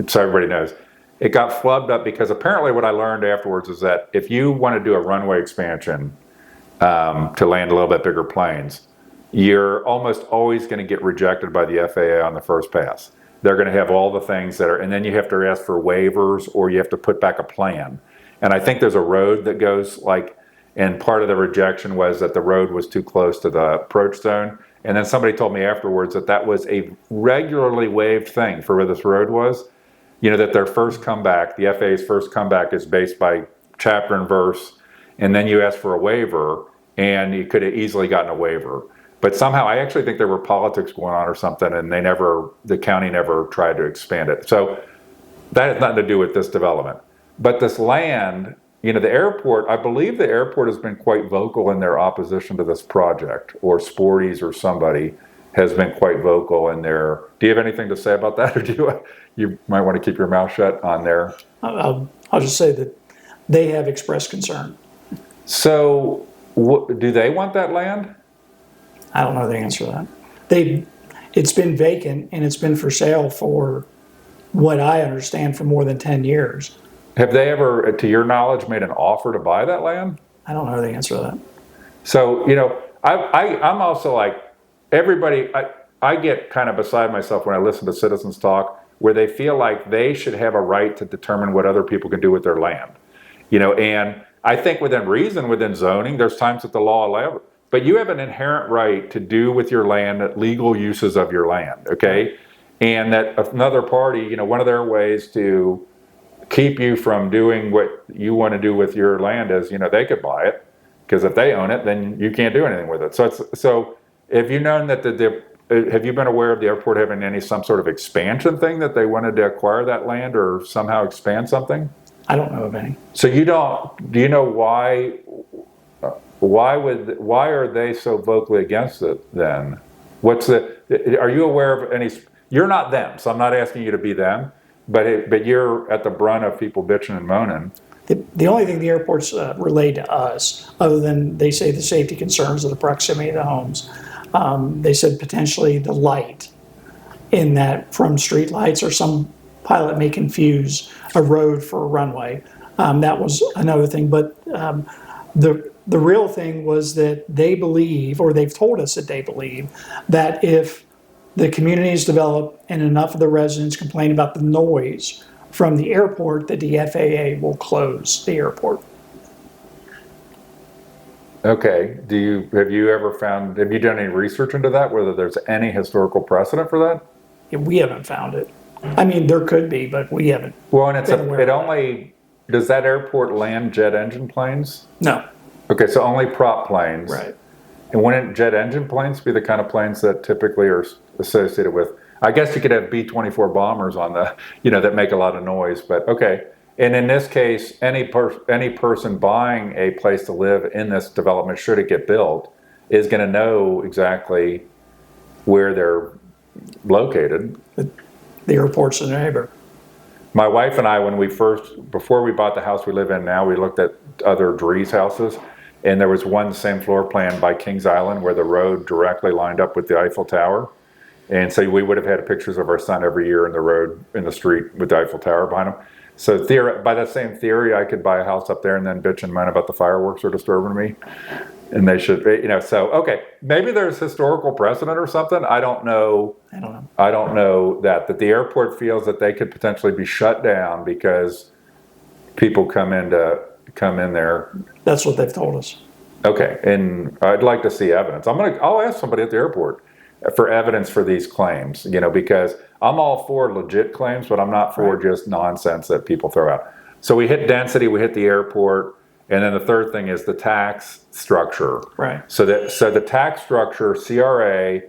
So everybody knows, it got flubbed up because apparently what I learned afterwards is that if you want to do a runway expansion to land a little bit bigger planes, you're almost always going to get rejected by the FAA on the first pass. They're going to have all the things and then you have to ask for waivers or you have to put back a plan. And I think there's a road that goes and part of the rejection was that the road was too close to the approach zone. And then somebody told me afterwards that was a regularly waived thing for where this road was. That their first comeback, the FAA's first comeback is based by chapter and verse. And then you ask for a waiver and you could have easily gotten a waiver. But somehow I actually think there were politics going on or something and the county never tried to expand it. So that has nothing to do with this development. But this land, the airport, I believe the airport has been quite vocal in their opposition to this project, or Sporties or somebody has been quite vocal in their. Do you have anything to say about that, or you might want to keep your mouth shut on there? I'll just say that they have expressed concern. So, do they want that land? I don't know the answer to that. It's been vacant and it's been for sale for what I understand for more than 10 years. Have they ever, to your knowledge, made an offer to buy that land? I don't know the answer to that. So, I'm also like, everybody, I get kind of beside myself when I listen to citizens talk, where they feel like they should have a right to determine what other people can do with their land. And I think within reason, within zoning, there's times that the law allows it. But you have an inherent right to do with your land legal uses of your land, okay? And that another party, one of their ways to keep you from doing what you want to do with your land is, they could buy it, because if they own it, then you can't do anything with it. So have you known that have you been aware of the airport having some sort of expansion thing that they wanted to acquire that land or somehow expand something? I don't know of any. So do you know why? Why are they so vocally against it then? Are you aware of any? You're not them, so I'm not asking you to be them, but you're at the brunt of people bitching and moaning. The only thing the airports relayed to us, other than they say the safety concerns of the proximity of the homes, they said potentially the light in that from street lights, or some pilot may confuse a road for a runway. That was another thing. But the real thing was that they believe, or they've told us that they believe, that if the community is developed and enough of the residents complain about the noise from the airport, that the FAA will close the airport. Okay. Have you done any research into that, whether there's any historical precedent for that? Yeah, we haven't found it. I mean, there could be, but we haven't. Well, and does that airport land jet engine planes? No. Okay, so only prop planes. Right. And wouldn't jet engine planes be the kind of planes that typically are associated with, I guess you could have B-24 bombers on that make a lot of noise, but okay. And in this case, any person buying a place to live in this development, should it get built, is going to know exactly where they're located. The airport's a neighbor. My wife and I, before we bought the house we live in now, we looked at other Dries houses, and there was one same floor plan by Kings Island where the road directly lined up with the Eiffel Tower. And so we would have had pictures of our son every year in the street with the Eiffel Tower behind him. So by that same theory, I could buy a house up there and then bitch and moan about the fireworks are disturbing me. And they should, so, okay, maybe there's historical precedent or something. I don't know. I don't know that the airport feels that they could potentially be shut down because people come in there. That's what they've told us. Okay, and I'd like to see evidence. I'll ask somebody at the airport for evidence for these claims, because I'm all for legit claims, but I'm not for just nonsense that people throw out. So we hit density, we hit the airport. And then the third thing is the tax structure. Right. So the tax structure, CRA,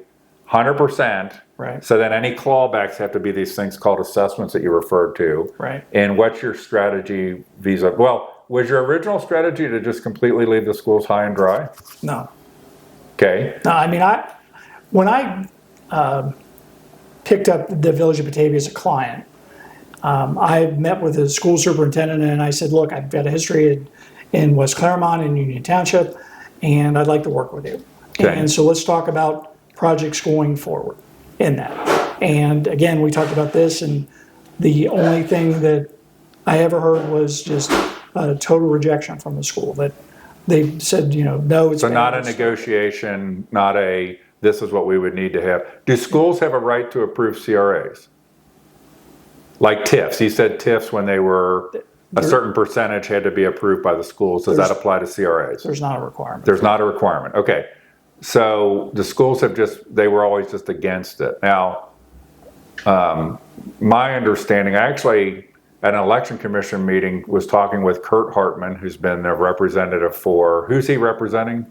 100%. Right. So then any clawbacks have to be these things called assessments that you referred to. Right. And what's your strategy well, was your original strategy to just completely leave the schools high and dry? No. Okay. No, I mean, when I picked up the Village of Batavia as a client, I met with the school superintendent and I said, look, I've got a history in West Claremont and Union Township, and I'd like to work with you. Okay. And so let's talk about projects going forward in that. And again, we talked about this, and the only thing that I ever heard was just a total rejection from the school, that they said, no, it's So bad. not a negotiation, not a, this is what we would need to have. Do schools have a right to approve CRAs? Like TIFs. He said TIFs when they were a certain percentage had to be approved by the schools. Does that apply to CRAs? There's not a requirement. There's not a requirement. Okay. So the schools they were always just against it. Now, my understanding, I actually, at an election commission meeting, was talking with Kurt Hartman, who's been a representative who's he representing?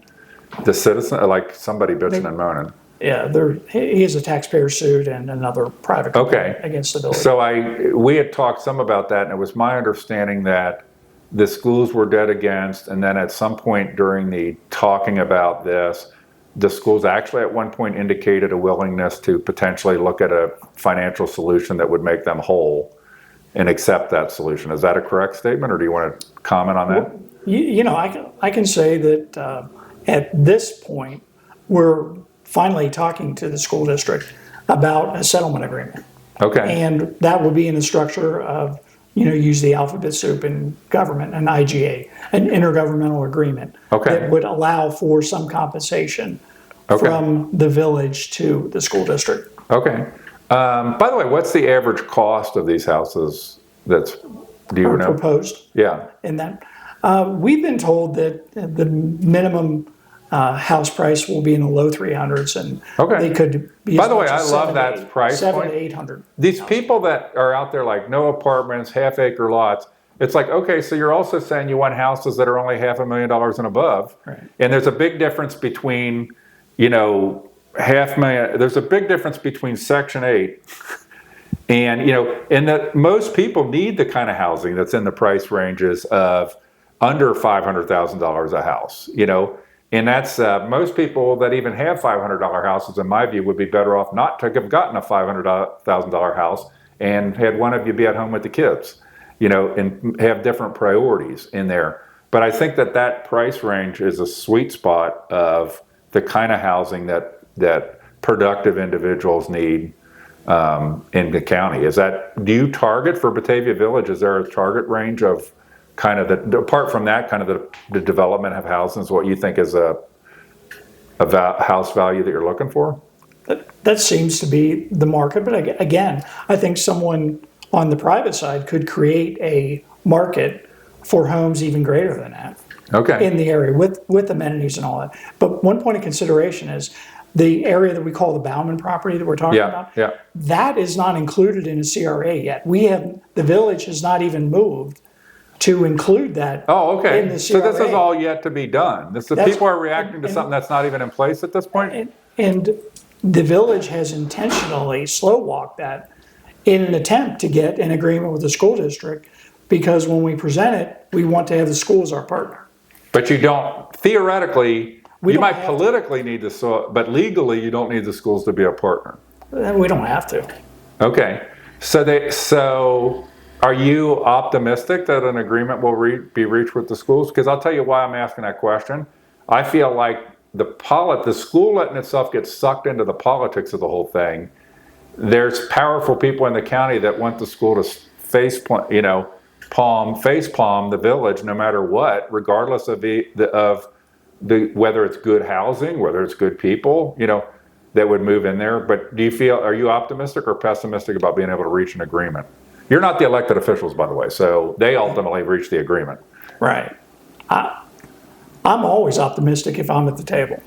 The citizen, like somebody bitching and moaning. Yeah, he has a taxpayer suit and another private company against the village. So we had talked some about that, and it was my understanding that the schools were dead against, and then at some point during the talking about this, the schools actually at one point indicated a willingness to potentially look at a financial solution that would make them whole and accept that solution. Is that a correct statement, or do you want to comment on that? I can say that at this point, we're finally talking to the school district about a settlement agreement. Okay. And that would be in the structure of, use the alphabet soup in government, an IGA, an intergovernmental agreement. Okay. That would allow for some compensation from the village to the school district. Okay. By the way, what's the average cost of these houses do you know? Proposed. Yeah. In that. We've been told that the minimum house price will be in the low 300s, and they could be. By the way, I love that price point. 700 to 800. These people that are out there like no apartments, half-acre lots. It's like, okay, so you're also saying you want houses that are only $500,000 and above, right? And there's a big difference between, $500,000. There's a big difference between Section 8 and and that most people need the kind of housing that's in the price ranges of under $500,000 a house, And that's most people that even have $500 houses, in my view, would be better off not to have gotten a $500,000 house and had one of you be at home with the kids. and have different priorities in there. But I think that price range is a sweet spot of the kind of housing that productive individuals need in the county. Do you target for Batavia Village? Is there a target range of kind of apart from that, kind of the development of housing is what you think is a house value that you're looking for? That seems to be the market, but again, I think someone on the private side could create a market for homes even greater than that. Okay. In the area with amenities and all that. But one point of consideration is the area that we call the Bauman property that we're talking about. Yeah. That is not included in a CRA yet. The village has not even moved to include that. Oh, okay. In the CRA. So this is all yet to be done. People are reacting to something that's not even in place at this point? And the village has intentionally slow walked that in an attempt to get an agreement with the school district, because when we present it, we want to have the school as our partner. But you don't, theoretically, you might politically need to, but legally you don't need the schools to be a partner. We don't have to. Okay. So are you optimistic that an agreement will be reached with the schools? Because I'll tell you why I'm asking that question. I feel like the school letting itself get sucked into the politics of the whole thing. There's powerful people in the county that want the school to face palm the village no matter what, regardless of whether it's good housing, whether it's good people, that would move in there. But are you optimistic or pessimistic about being able to reach an agreement? You're not the elected officials, by the way, so they ultimately reach the agreement. Right. I'm always optimistic if I'm at the table.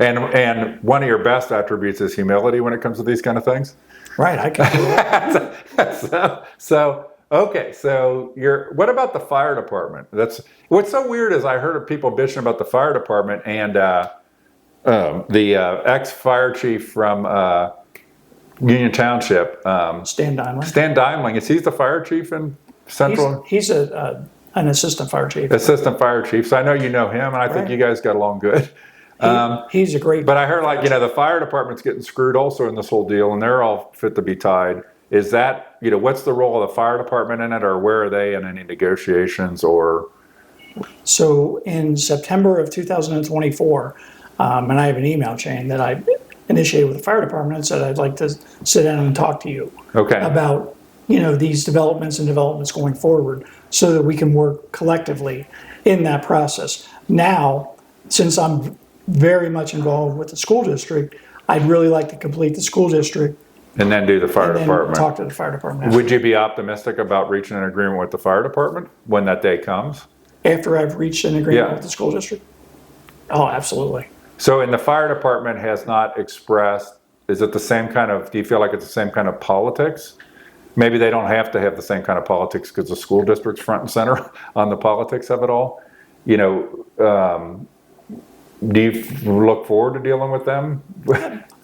And one of your best attributes is humility when it comes to these kind of things. Right, I can do that. Okay, so what about the fire department? What's so weird is I heard of people bitching about the fire department, and the ex-fire chief from Union Township, Stan Dimling. Stan Dimling, he's the fire chief in Central? He's an assistant fire chief. Assistant fire chief, so I know you know him, and I think you guys got along good. He's a great. But I heard the fire department's getting screwed also in this whole deal, and they're all fit to be tied. Is that, what's the role of the fire department in it, or where are they in any negotiations or? So in September of 2024, and I have an email chain that I initiated with the fire department and said, I'd like to sit down and talk to you about, these developments going forward so that we can work collectively in that process. Now, since I'm very much involved with the school district, I'd really like to complete the school district. And then do the fire department. Talk to the fire department. Would you be optimistic about reaching an agreement with the fire department when that day comes? After I've reached an agreement with the school district? Oh, absolutely. So, and the fire department has not expressed, do you feel like it's the same kind of politics? Maybe they don't have to have the same kind of politics because the school district's front and center on the politics of it all. Do you look forward to dealing with them?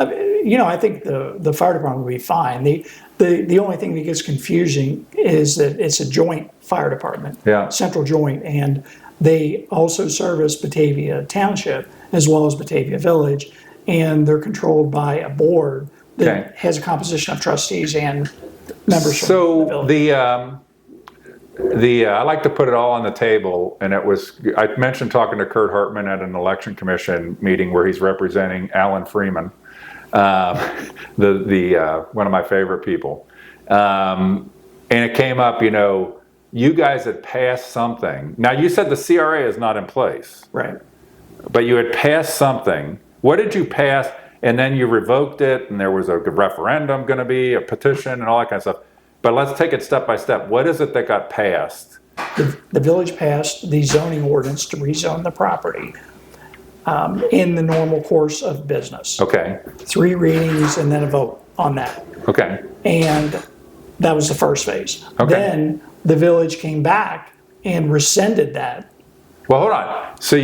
I think the fire department will be fine. The only thing that gets confusing is that it's a joint fire department, central joint, and they also service Batavia Township as well as Batavia Village, and they're controlled by a board that has a composition of trustees and members from the village. I like to put it all on the table, and I mentioned talking to Kurt Hartman at an election commission meeting where he's representing Alan Freeman, one of my favorite people. And it came up, you guys had passed something. Now you said the CRA is not in place. Right. But you had passed something. What did you pass? And then you revoked it, and there was a referendum going to be, a petition, and all that kind of stuff. But let's take it step by step. What is it that got passed? The village passed the zoning ordinance to rezone the property in the normal course of business. Okay. 3 readings and then a vote on that. Okay. And that was the first phase. Okay. Then the village came back and rescinded that. Well, hold on. So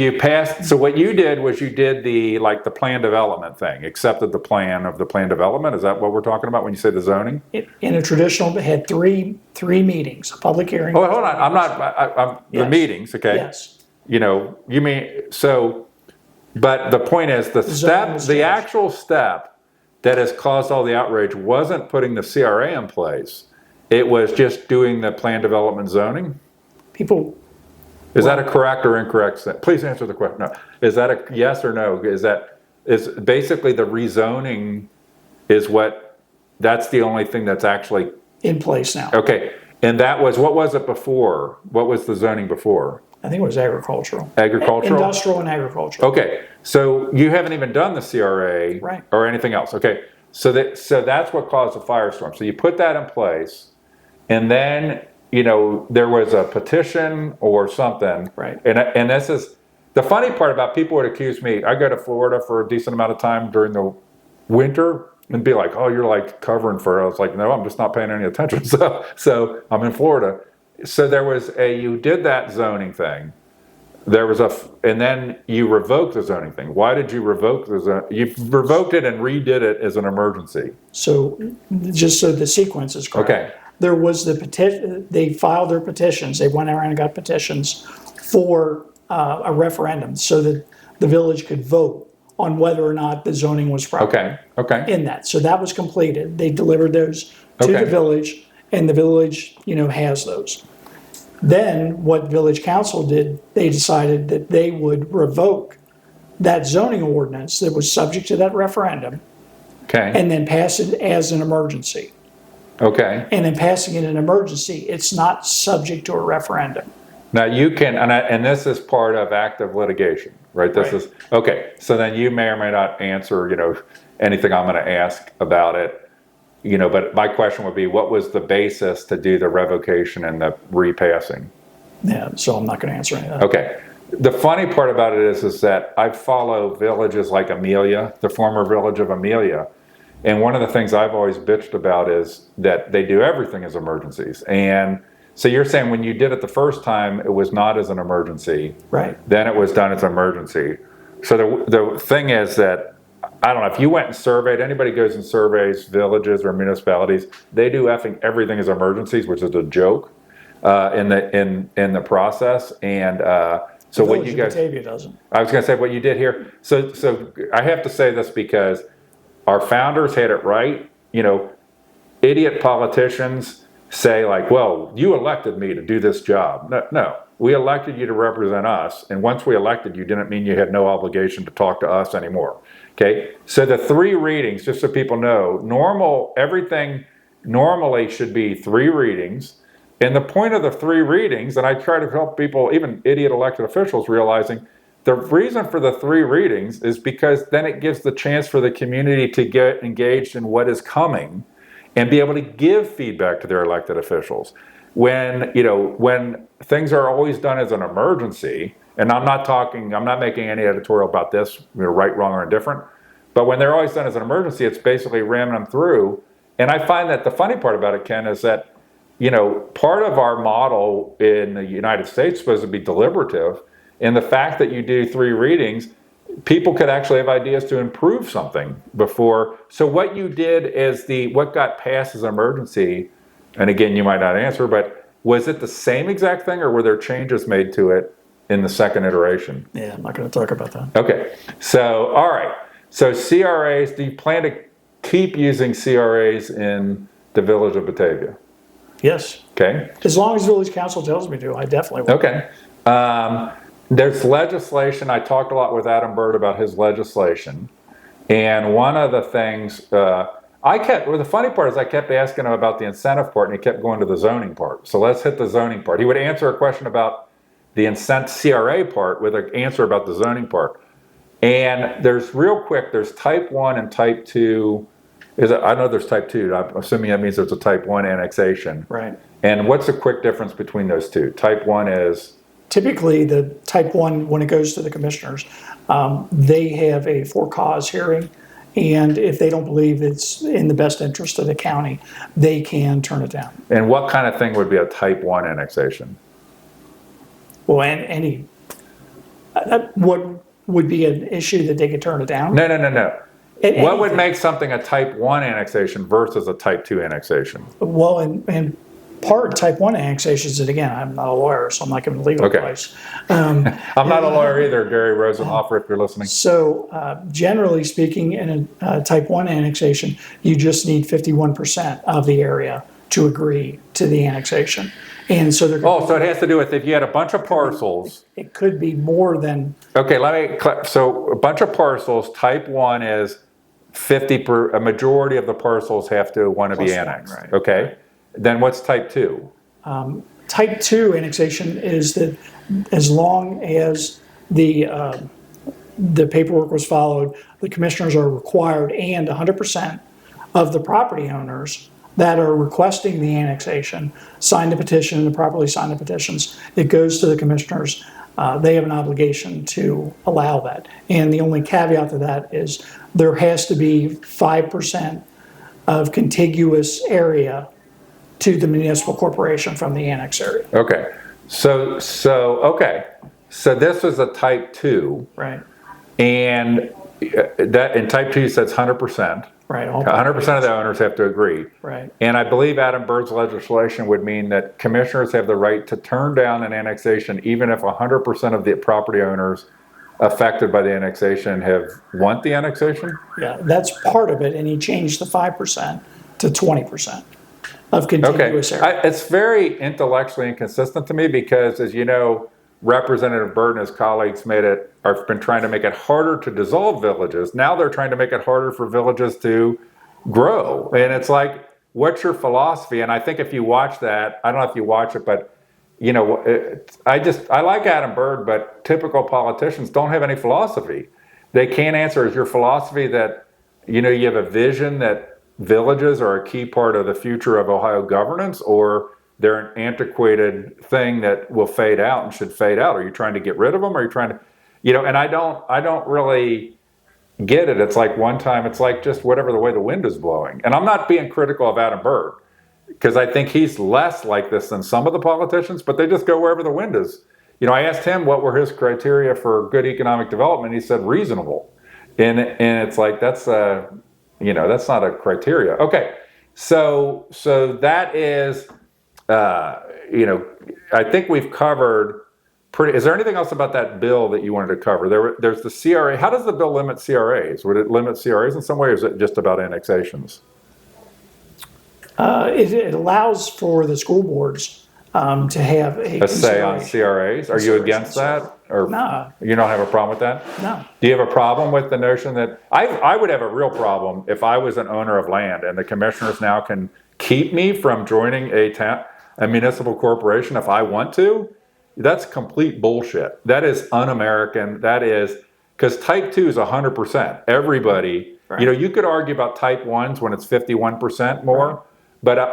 what you did was you did the plan development thing, accepted the plan of the plan development. Is that what we're talking about when you say the zoning? In a traditional, it had three meetings, a public hearing. Oh, hold on. I'm the meetings, okay? Yes. You mean, but the point is the actual step that has caused all the outrage wasn't putting the CRA in place. it was just doing the plan development zoning? People, Is that a correct or incorrect sentence? Please answer the question. No. Is that a yes or no? Is basically the rezoning is that's the only thing that's actually in place now. okay. And what was it before? What was the zoning before? I think it was agricultural. Agricultural? Industrial and agricultural. Okay, so you haven't even done the CRA Right. or anything else. Okay, so that's what caused the firestorm. So you put that in place, and then there was a petition or something. Right. And this is the funny part about people would accuse me. I go to Florida for a decent amount of time during the winter and be like, "Oh, you're like covering for." I was like, "No, I'm just not paying any attention." So I'm in Florida. So you did that zoning thing. And then you revoked the zoning thing. Why did you revoke the zoning? You revoked it and redid it as an emergency. So just so the sequence is correct. Okay. There was the petition, they filed their petitions, they went around and got petitions for a referendum so that the village could vote on whether or not the zoning was proper. Okay. In that. So that was completed. They delivered those to Okay. the village, and the village, has those. Then what village council did, they decided that they would revoke that zoning ordinance that was subject to that referendum Okay. and then pass it as an emergency. Okay. And in passing it an emergency, it's not subject to a referendum. Now you can, and this is part of active litigation, right? This Right. is okay. So then you may or may not answer, anything I'm going to ask about it. But my question would be, what was the basis to do the revocation and the repassing? Yeah, so I'm not going to answer any of that. Okay. The funny part about it is that I follow villages like Amelia, the former village of Amelia. And one of the things I've always bitched about is that they do everything as emergencies. And so you're saying when you did it the first time, it was not as an emergency. Right. Then it was done as an emergency. So the thing is that, I don't know, if you went and surveyed, anybody goes and surveys villages or municipalities, they do effing everything as emergencies, which is a joke in the process. And so what you guys, Batavia doesn't. I was going to say what you did here. So I have to say this because our founders had it right. Idiot politicians say like, well, you elected me to do this job. No, we elected you to represent us. And once we elected you, didn't mean you had no obligation to talk to us anymore. Okay, so the 3 readings, just so people know, everything normally should be 3 readings. And the point of the 3 readings, and I try to help people, even idiot elected officials, realizing the reason for the 3 readings is because then it gives the chance for the community to get engaged in what is coming and be able to give feedback to their elected officials. When things are always done as an emergency, and I'm not making any editorial about this, right, wrong, or indifferent, but when they're always done as an emergency, it's basically ramming them through. And I find that the funny part about it, Ken, is that, part of our model in the United States is supposed to be deliberative, and the fact that you do 3 readings, people could actually have ideas to improve something before. So what you did is what got passed as an emergency, and again, you might not answer, but was it the same exact thing, or were there changes made to it in the second iteration? Yeah, I'm not going to talk about that. Okay, so all right. So CRAs, do you plan to keep using CRAs in the village of Batavia? Yes. Okay. As long as village council tells me to, I definitely will. Okay. There's legislation. I talked a lot with Adam Bird about his legislation. And one of the things, the funny part is I kept asking him about the incentive part, and he kept going to the zoning part. So let's hit the zoning part. He would answer a question about the CRA part with an answer about the zoning part. And there's type 1 and type 2. I know there's type 2. I'm assuming that means there's a type 1 annexation. Right. And what's the quick difference between those two? Type 1 is? Typically, the type 1, when it goes to the commissioners, they have a for cause hearing. And if they don't believe it's in the best interest of the county, they can turn it down. And what kind of thing would be a type 1 annexation? Well, what would be an issue that they could turn it down? No. What would make something a type 1 annexation versus a type 2 annexation? Well, and part type 1 annexations, and again, I'm not a lawyer, so I'm not giving legal advice. I'm not a lawyer either, Gary Rosenhofer, if you're listening. So generally speaking, in a type 1 annexation, you just need 51% of the area to agree to the annexation. And so Oh, so it has to do with if you had a bunch of parcels. it could be more than, Okay, so a bunch of parcels, type 1 is a majority of the parcels have to want to be Plus one, annexed. right, Okay. Then what's type 2? type 2 annexation is that as long as the paperwork was followed, the commissioners are required, and 100% of the property owners that are requesting the annexation sign the petition and properly sign the petitions. It goes to the commissioners. They have an obligation to allow that. And the only caveat to that is there has to be 5% of contiguous area to the municipal corporation from the annex area. Okay. So this was a type 2. Right. And that in type 2 says 100%. Right. 100% of the owners have to agree. Right. And I believe Adam Byrd's legislation would mean that commissioners have the right to turn down an annexation even if 100% of the property owners affected by the annexation want the annexation? Yeah, that's part of it, and he changed the 5% to 20% of contiguous area. It's very intellectually inconsistent to me because, as you know, Representative Byrd and his colleagues have been trying to make it harder to dissolve villages. Now they're trying to make it harder for villages to grow. And it's like, what's your philosophy? And I think if you watch that, I don't know if you watch it, but you know, I like Adam Byrd, but typical politicians don't have any philosophy. They can't answer, is your philosophy that, you know, you have a vision that villages are a key part of the future of Ohio governance, or they're an antiquated thing that will fade out and should fade out? Are you trying to get rid of them? Or are you trying to, you know, and I don't really get it. It's like one time, it's like just whatever the way the wind is blowing. And I'm not being critical of Adam Byrd, because I think he's less like this than some of the politicians, but they just go wherever the wind is. You know, I asked him what were his criteria for good economic development. He said reasonable. And it's like, that's that's not a criteria. Okay. So that is, I think we've covered is there anything else about that bill that you wanted to cover? There's the CRA. How does the bill limit CRAs? Would it limit CRAs in some way, or is it just about annexations? It allows for the school boards to have a say on CRAs. Are you against that? Or no. You don't have a problem with that? No. Do you have a problem with the notion that I would have a real problem if I was an owner of land and the commissioners now can keep me from joining a municipal corporation if I want to? That's complete bullshit. That is un-American. That is, because type 2 is 100%. Everybody, right. You know, you could argue about type 1s when it's 51% more. Right. But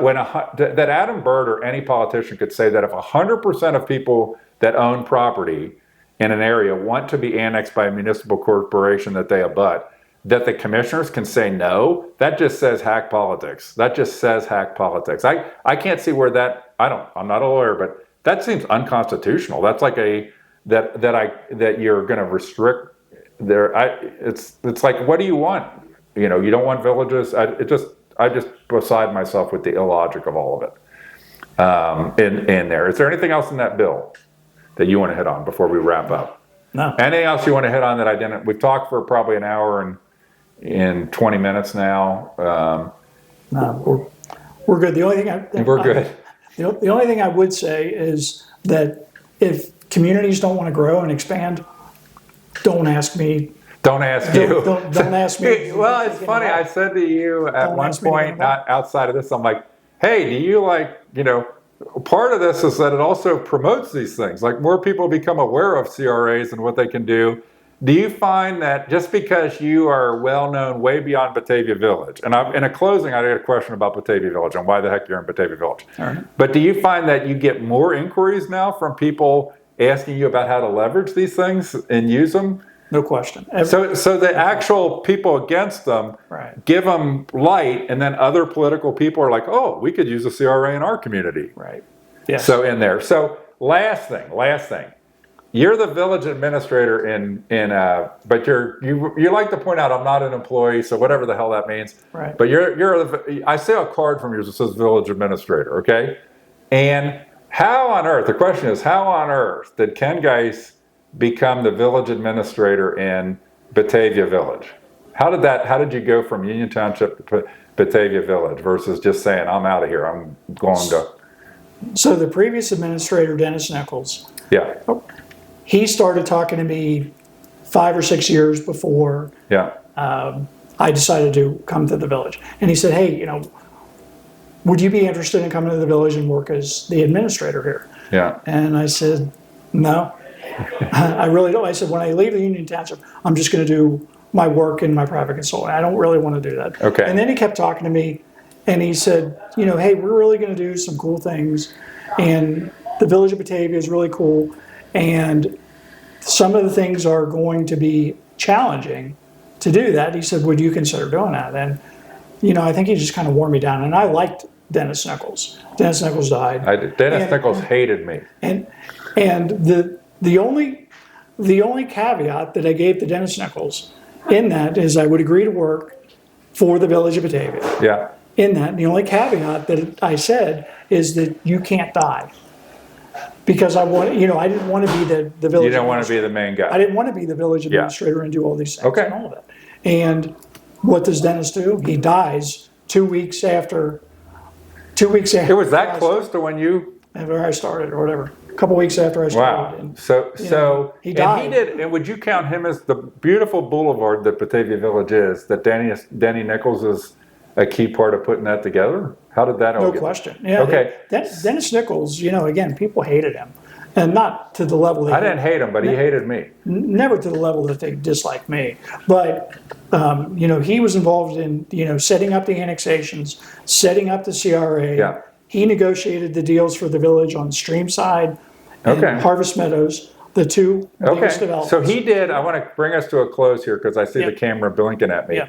that Adam Byrd or any politician could say that if 100% of people that own property in an area want to be annexed by a municipal corporation that they abut, that the commissioners can say no, that just says hack politics. That just says hack politics. I can't see where that, I'm not a lawyer, but that seems unconstitutional. That's like that you're going to restrict their, it's like, what do you want? You know, you don't want villages. I just beside myself with the illogic of all of it in there. Is there anything else in that bill that you want to hit on before we wrap up? No. Anything else you want to hit on that I didn't? We've talked for probably an hour and 20 minutes now. No, we're good. The only thing we're good. The only thing I would say is that if communities don't want to grow and expand, don't ask me. Don't ask you. Don't ask me. Well, it's funny. I said to you at one point, not outside of this, I'm like, hey, do you part of this is that it also promotes these things. Like more people become aware of CRAs and what they can do. Do you find that just because you are well known way beyond Batavia Village, and in a closing, I had a question about Batavia Village and why the heck you're in Batavia Village. All right. But do you find that you get more inquiries now from people asking you about how to leverage these things and use them? No question. So the actual people against them right. give them light, and then other political people are like, oh, we could use a CRA in our community. Right. Yes. So in there. So last thing. You're the village administrator but you like to point out I'm not an employee, so whatever the hell that means. Right. But I see a card from yours that says village administrator, okay? And the question is, how on earth did Ken Geis become the village administrator in Batavia Village? How did you go from Union Township to Batavia Village versus just saying, I'm out of here, I'm going to... So the previous administrator, Dennis Nichols, Yeah, he started talking to me 5 or 6 years before yeah, I decided to come to the village. And he said, hey, would you be interested in coming to the village and work as the administrator here? yeah. And I said, no, I really don't. I said, when I leave the Union Township, I'm just going to do my work in my private consulting. I don't really want to do that. Okay. And then he kept talking to me, and he said, hey, we're really going to do some cool things, and the village of Batavia is really cool, and some of the things are going to be challenging to do that. He said, would you consider doing that? And, I think he just kind of wore me down, and I liked Dennis Nichols. Dennis Nichols died. Dennis Nichols hated me. And the only caveat that I gave to Dennis Nichols in that is I would agree to work for the village of Batavia. Yeah. In that, the only caveat that I said is that you can't die. Because I didn't want to be the village. You don't want to be the main guy. I didn't want to be the village administrator and do all these things Okay. and all of it. And what does Dennis do? He dies 2 weeks after. 2 weeks after. It was that close to when you... After I started, or whatever. A couple weeks after I started. Wow. And, So he died. And he did. And would you count him as the beautiful boulevard that Batavia Village is? That Denny Nichols is a key part of putting that together. How did that all No get? question. Yeah. Okay. Dennis Nichols, again, people hated him, and not to the level that I didn't hate him, but he hated me. never to the level that they disliked me. But he was involved in setting up the annexations, setting up the CRA. Yeah. He negotiated the deals for the village on Streamside and Okay. Harvest Meadows, the two biggest developments. So he did. I want to bring us to a close here because I see the Yeah. camera blinking at me. Yeah.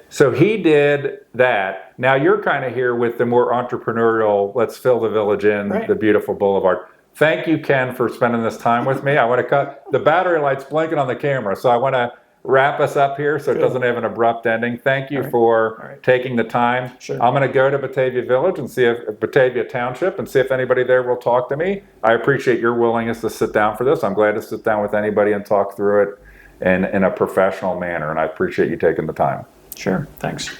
So he did that. Now you're kind of here with the more entrepreneurial, let's fill the village in, Right. the beautiful boulevard. Thank you, Ken, for spending this time with me. I want to cut the battery light's blinking on the camera, so I want to wrap us up here so it doesn't have an abrupt ending. Thank you for taking the time. Sure. I'm going to go to Batavia Village and see if Batavia Township and see if anybody there will talk to me. I appreciate your willingness to sit down for this. I'm glad to sit down with anybody and talk through it in a professional manner, and I appreciate you taking the time. Sure. Thanks.